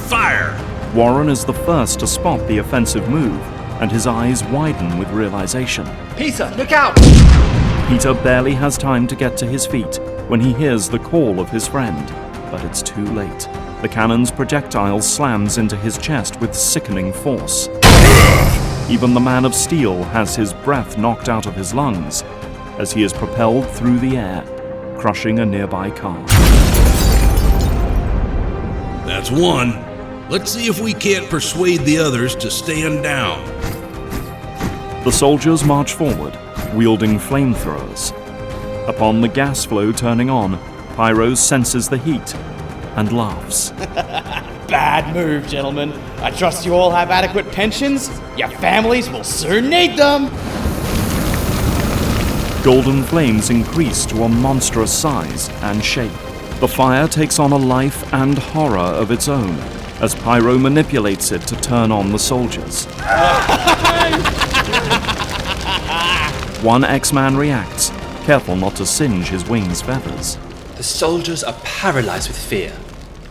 Fire! Warren is the first to spot the offensive move, and his eyes widen with realization. Peter, look out! Peter barely has time to get to his feet when he hears the call of his friend, but it's too late. The cannon's projectile slams into his chest with sickening force. Even the Man of Steel has his breath knocked out of his lungs as he is propelled through the air, crushing a nearby car. That's one. Let's see if we can't persuade the others to stand down. The soldiers march forward, wielding flamethrowers. Upon the gas flow turning on, Pyro senses the heat and laughs. Bad move, gentlemen. I trust you all have adequate pensions. Your families will soon need them. Golden flames increase to a monstrous size and shape. The fire takes on a life and horror of its own as Pyro manipulates it to turn on the soldiers. One X-Man reacts, careful not to singe his wings' feathers. The soldiers are paralyzed with fear.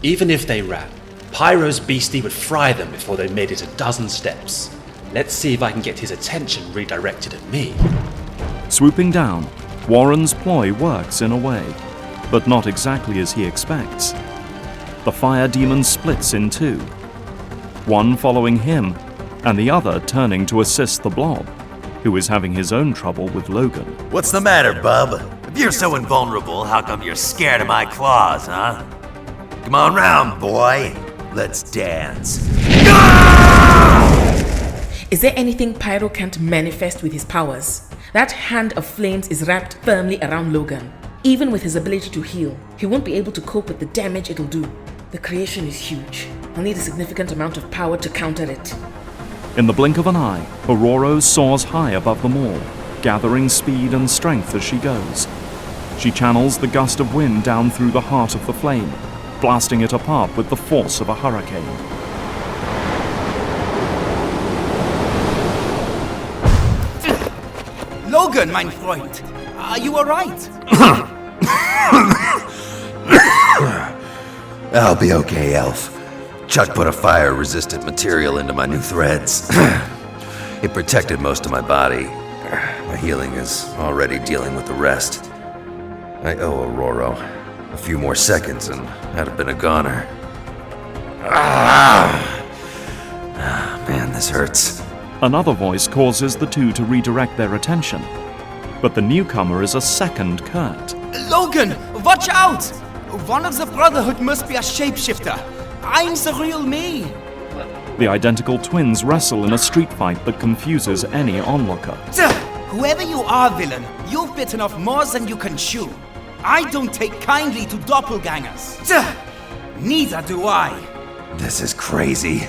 Even if they ran, Pyro's beastie would fry them before they made it a dozen steps. Let's see if I can get his attention redirected at me. Swooping down, Warren's ploy works in a way, but not exactly as he expects. The fire demon splits in two, one following him, and the other turning to assist the Blob, who is having his own trouble with Logan. What's the matter, bub? If you're so invulnerable, how come you're scared of my claws, huh? Come on round, boy. Let's dance. Is there anything Pyro can't manifest with his powers? That hand of flames is wrapped firmly around Logan. Even with his ability to heal, he won't be able to cope with the damage it'll do. The creation is huge. I'll need a significant amount of power to counter it. In the blink of an eye, Aurora soars high above them all, gathering speed and strength as she goes. She channels the gust of wind down through the heart of the flame, blasting it apart with the force of a hurricane. Logan, mein Freund, are you alright? I'll be okay, Elf. Chuck put a fire-resistant material into my new threads. It protected most of my body. My healing is already dealing with the rest. I owe Aurora a few more seconds and I'd have been a goner. Man, this hurts. Another voice causes the two to redirect their attention. But the newcomer is a second Kurt. Logan, watch out! One of the Brotherhood must be a shapeshifter. I'm the real me. The identical twins wrestle in a street fight that confuses any onlooker. Whoever you are, villain, you've bitten off more than you can chew. I don't take kindly to doppelgangers. Neither do I. This is crazy.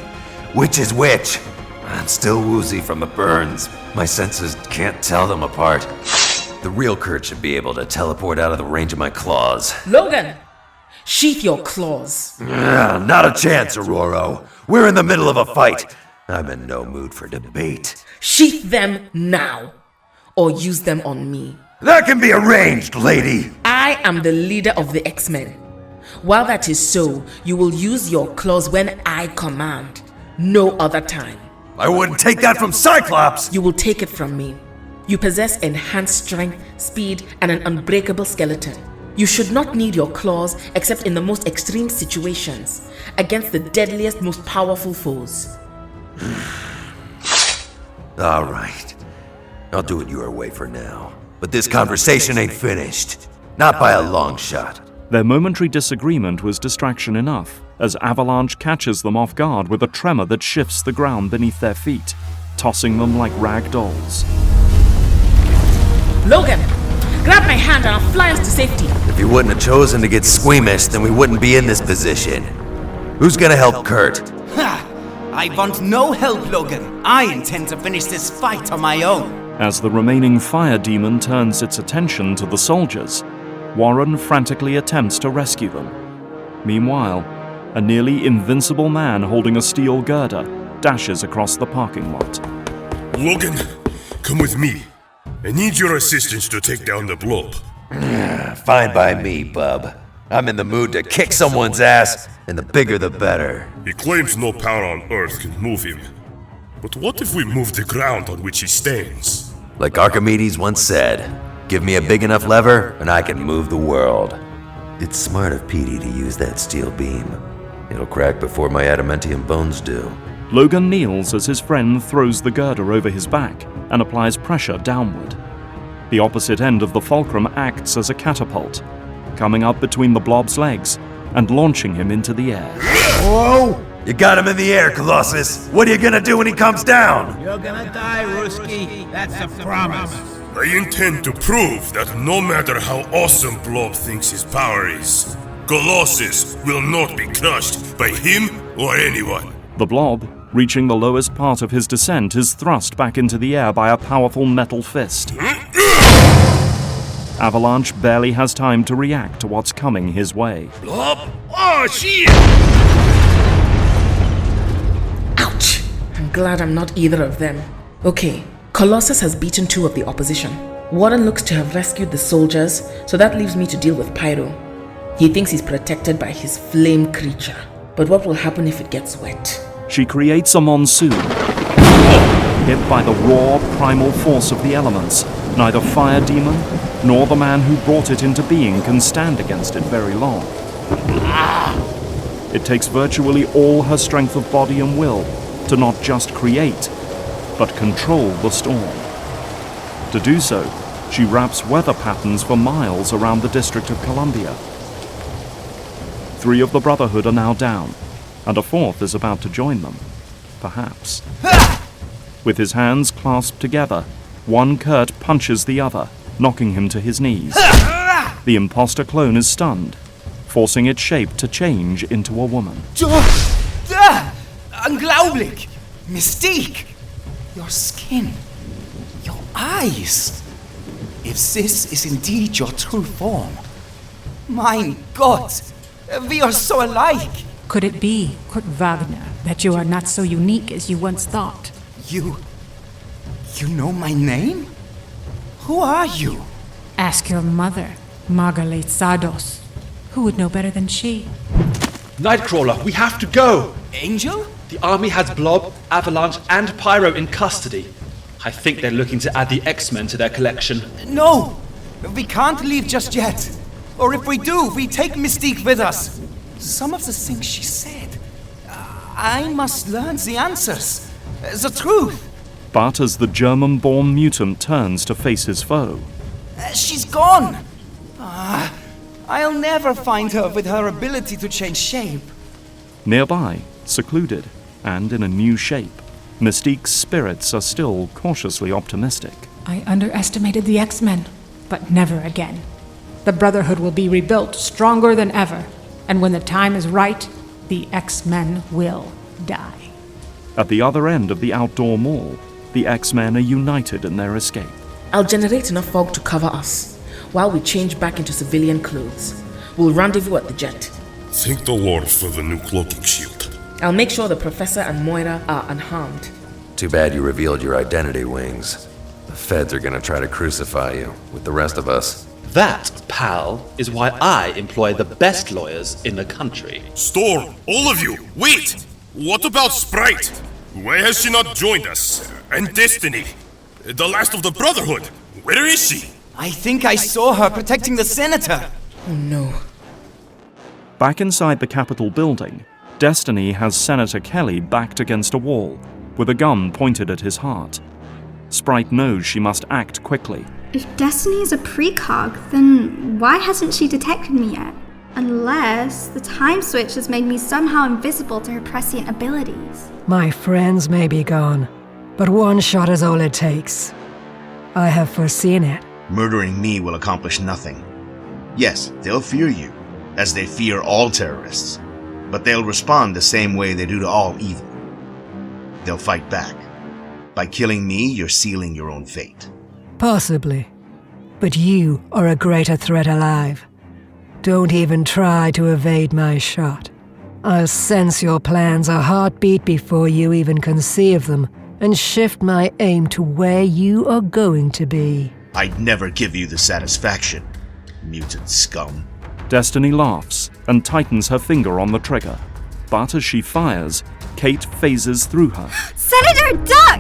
Which is which? I'm still woozy from the burns. My senses can't tell them apart. The real Kurt should be able to teleport out of the range of my claws. Logan! Sheath your claws. Not a chance, Aurora. We're in the middle of a fight. I'm in no mood for debate. Sheath them now, or use them on me. That can be arranged, lady. I am the leader of the X-Men. While that is so, you will use your claws when I command. No other time. I wouldn't take that from Cyclops. You will take it from me. You possess enhanced strength, speed, and an unbreakable skeleton. You should not need your claws except in the most extreme situations, against the deadliest, most powerful foes. All right. I'll do it your way for now. But this conversation ain't finished. Not by a long shot. Their momentary disagreement was distraction enough, as Avalanche catches them off guard with a tremor that shifts the ground beneath their feet, tossing them like rag dolls. Logan! Grab my hand and I'll fly us to safety. If you wouldn't have chosen to get squeamish, then we wouldn't be in this position. Who's gonna help Kurt? I want no help, Logan. I intend to finish this fight on my own. As the remaining fire demon turns its attention to the soldiers, Warren frantically attempts to rescue them. Meanwhile, a nearly invincible man holding a steel girder dashes across the parking lot. Logan, come with me. I need your assistance to take down the blob. Fine by me, bub. I'm in the mood to kick someone's ass, and the bigger the better. He claims no power on Earth can move him. But what if we move the ground on which he stands? Like Archimedes once said, give me a big enough lever, and I can move the world. It's smart of Petey to use that steel beam. It'll crack before my adamantium bones do. Logan kneels as his friend throws the girder over his back and applies pressure downward. The opposite end of the fulcrum acts as a catapult, coming up between the blob's legs and launching him into the air. Whoa! You got him in the air, Colossus! What are you gonna do when he comes down? You're gonna die, Ruski. That's a promise. I intend to prove that no matter how awesome Blob thinks his power is, Colossus will not be crushed by him or anyone. The blob, reaching the lowest part of his descent, is thrust back into the air by a powerful metal fist. Avalanche barely has time to react to what's coming his way. Blob? Oh, shit! Ouch! I'm glad I'm not either of them. Okay, Colossus has beaten 2 of the opposition. Warren looks to have rescued the soldiers, so that leaves me to deal with Pyro. He thinks he's protected by his flame creature. But what will happen if it gets wet? She creates a monsoon. Hit by the raw, primal force of the elements, neither Fire Demon nor the man who brought it into being can stand against it very long. It takes virtually all her strength of body and will to not just create, but control the storm. To do so, she wraps weather patterns for miles around the District of Columbia. 3 of the Brotherhood are now down, and a 4th is about to join them, perhaps. With his hands clasped together, one Kurt punches the other, knocking him to his knees. The imposter clone is stunned, forcing its shape to change into a woman. Unglaublich! Mystique! Your skin, your eyes! If this is indeed your true form, my God, we are so alike! Could it be, Kurt Wagner, that you are not so unique as you once thought? You know my name? Who are you? Ask your mother, Margaret Sardos. Who would know better than she? Nightcrawler, we have to go! Angel? The army has Blob, Avalanche, and Pyro in custody. I think they're looking to add the X-Men to their collection. No! We can't leave just yet. Or if we do, we take Mystique with us. Some of the things she said, I must learn the answers. The truth. But as the German-born mutant turns to face his foe... She's gone! I'll never find her with her ability to change shape. Nearby, secluded, and in a new shape, Mystique's spirits are still cautiously optimistic. I underestimated the X-Men, but never again. The Brotherhood will be rebuilt stronger than ever, and when the time is right, the X-Men will die. At the other end of the outdoor mall, the X-Men are united in their escape. I'll generate enough fog to cover us, while we change back into civilian clothes. We'll rendezvous at the jet. Thank the Lord for the new cloaking shield. I'll make sure the Professor and Moira are unharmed. Too bad you revealed your identity, Wings. The feds are gonna try to crucify you with the rest of us. That, pal, is why I employ the best lawyers in the country. Storm, all of you, wait! What about Sprite? Why has she not joined us? And Destiny? The last of the Brotherhood? Where is she? I think I saw her protecting the Senator. Oh no. Back inside the Capitol building, Destiny has Senator Kelly backed against a wall, with a gun pointed at his heart. Sprite knows she must act quickly. If Destiny is a precog, then why hasn't she detected me yet? Unless the time switch has made me somehow invisible to her prescient abilities. My friends may be gone, but one shot is all it takes. I have foreseen it. Murdering me will accomplish nothing. Yes, they'll fear you, as they fear all terrorists. But they'll respond the same way they do to all evil. They'll fight back. By killing me, you're sealing your own fate. Possibly. But you are a greater threat alive. Don't even try to evade my shot. I'll sense your plans a heartbeat before you even conceive them, and shift my aim to where you are going to be. I'd never give you the satisfaction, mutant scum. Destiny laughs and tightens her finger on the trigger. But as she fires, Kate phases through her. Senator, duck!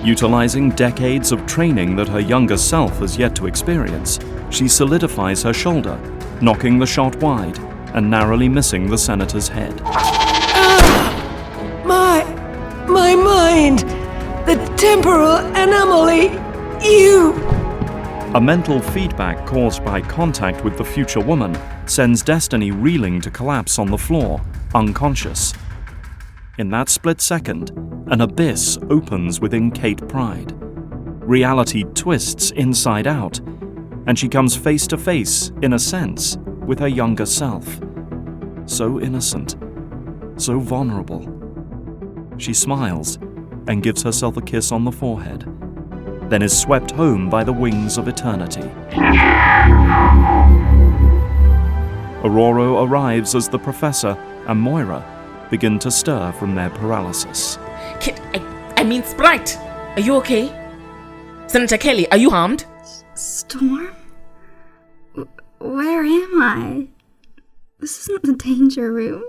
Utilizing decades of training that her younger self has yet to experience, she solidifies her shoulder, knocking the shot wide and narrowly missing the Senator's head. My mind! The temporal anomaly! You! A mental feedback caused by contact with the future woman sends Destiny reeling to collapse on the floor, unconscious. In that split second, an abyss opens within Kate Pryde. Reality twists inside out, and she comes face to face, in a sense, with her younger self. So innocent, so vulnerable. She smiles and gives herself a kiss on the forehead, then is swept home by the wings of eternity. Aurora arrives as the Professor and Moira begin to stir from their paralysis. Kid, I mean Sprite! Are you okay? Senator Kelly, are you harmed? Storm? Where am I? This isn't the danger room.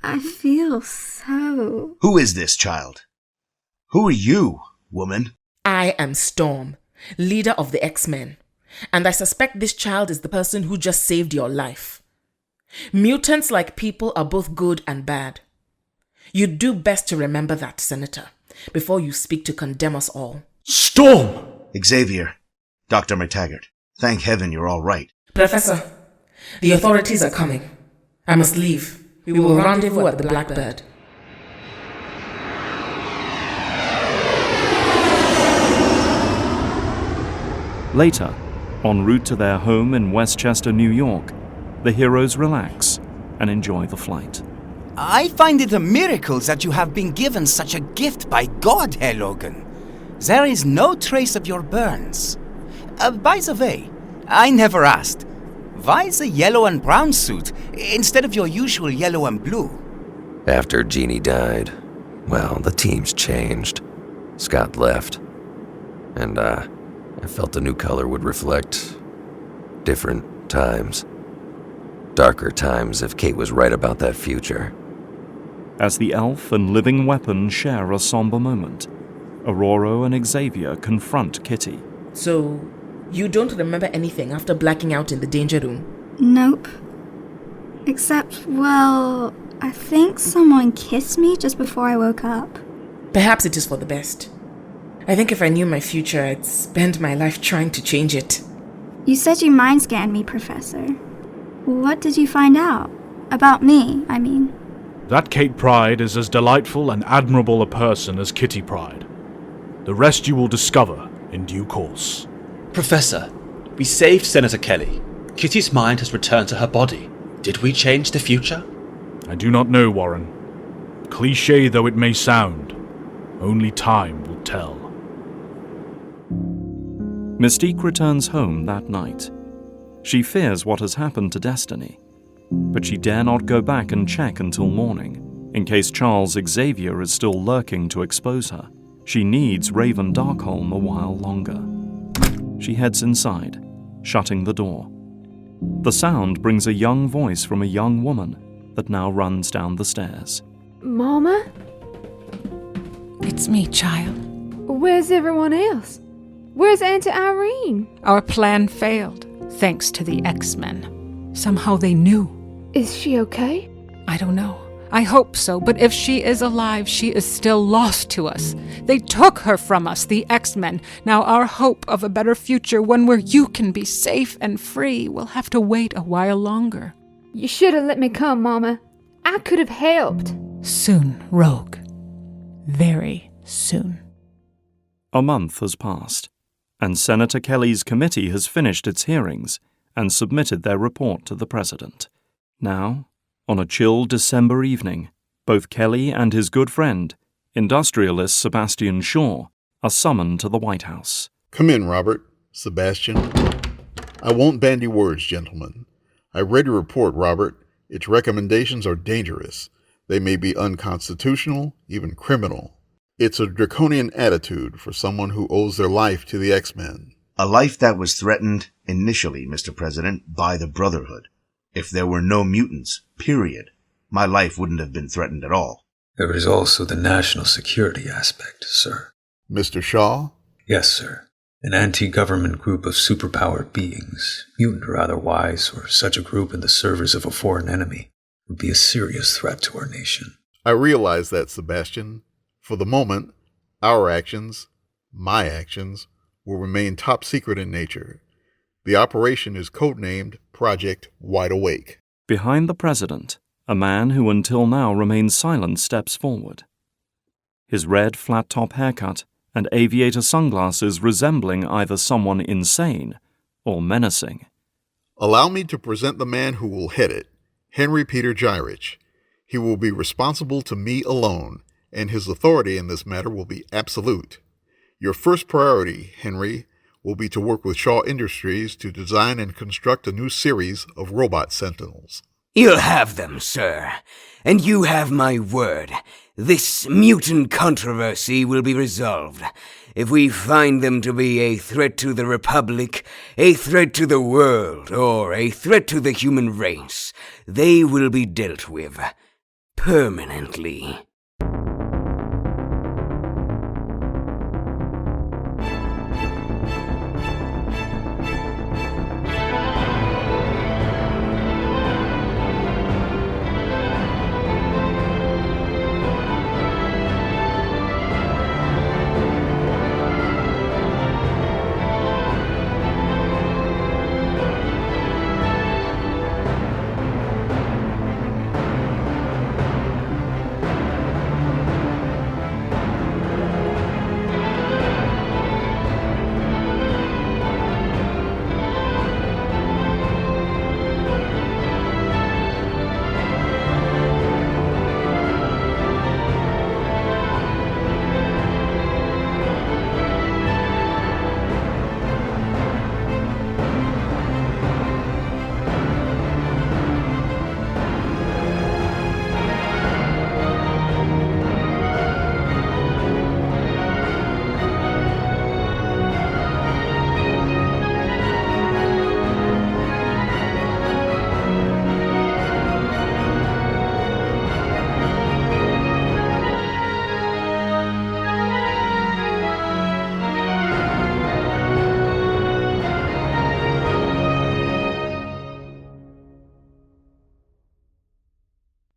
I feel so... Who is this child? Who are you, woman? I am Storm, leader of the X-Men, and I suspect this child is the person who just saved your life. Mutants like people are both good and bad. You'd do best to remember that, Senator, before you speak to condemn us all. Storm! Xavier, Dr. McTaggart, thank heaven you're all right. Professor, the authorities are coming. I must leave. We will rendezvous at the Blackbird. Later, en route to their home in Westchester, New York, the heroes relax and enjoy the flight. I find it a miracle that you have been given such a gift by God, Herr Logan. There is no trace of your burns. By the way, I never asked. Why the yellow and brown suit instead of your usual yellow and blue? After Jeannie died, well, the team's changed. Scott left. And, I felt the new color would reflect different times. Darker times if Kate was right about that future. As the elf and living weapon share a somber moment, Aurora and Xavier confront Kitty. So, you don't remember anything after blacking out in the danger room? Nope. Except, well, I think someone kissed me just before I woke up. Perhaps it is for the best. I think if I knew my future, I'd spend my life trying to change it. You said you mind scanned me, Professor. What did you find out? About me, I mean. That Kate Pryde is as delightful and admirable a person as Kitty Pryde. The rest you will discover in due course. Professor, we saved Senator Kelly. Kitty's mind has returned to her body. Did we change the future? I do not know, Warren. Cliché though it may sound, only time will tell. Mystique returns home that night. She fears what has happened to Destiny, but she dare not go back and check until morning, in case Charles Xavier is still lurking to expose her. She needs Raven Darkholm a while longer. She heads inside, shutting the door. The sound brings a young voice from a young woman that now runs down the stairs. Mama? It's me, child. Where's everyone else? Where's Auntie Irene? Our plan failed, thanks to the X-Men. Somehow they knew. Is she okay? I don't know. I hope so, but if she is alive, she is still lost to us. They took her from us, the X-Men. Now our hope of a better future, one where you can be safe and free, will have to wait a while longer. You should have let me come, Mama. I could have helped. Soon, Rogue. Very soon. A month has passed, and Senator Kelly's committee has finished its hearings and submitted their report to the President. Now, on a chill December evening, both Kelly and his good friend, industrialist Sebastian Shaw, are summoned to the White House. Come in, Robert. Sebastian. I won't bandy words, gentlemen. I read your report, Robert. Its recommendations are dangerous. They may be unconstitutional, even criminal. It's a draconian attitude for someone who owes their life to the X-Men. A life that was threatened initially, Mr. President, by the Brotherhood. If there were no mutants, period, my life wouldn't have been threatened at all. There is also the national security aspect, sir. Mr. Shaw? Yes, sir. An anti-government group of superpowered beings, mutant or otherwise, or such a group in the service of a foreign enemy, would be a serious threat to our nation. I realize that, Sebastian. For the moment, our actions, my actions, will remain top secret in nature. The operation is codenamed Project Wide Awake. Behind the President, a man who until now remained silent steps forward. His red flat-top haircut and aviator sunglasses resembling either someone insane or menacing. Allow me to present the man who will head it, Henry Peter Gyrich. He will be responsible to me alone, and his authority in this matter will be absolute. Your first priority, Henry, will be to work with Shaw Industries to design and construct a new series of robot Sentinels. You'll have them, sir. And you have my word. This mutant controversy will be resolved. If we find them to be a threat to the Republic, a threat to the world, or a threat to the human race, they will be dealt with permanently.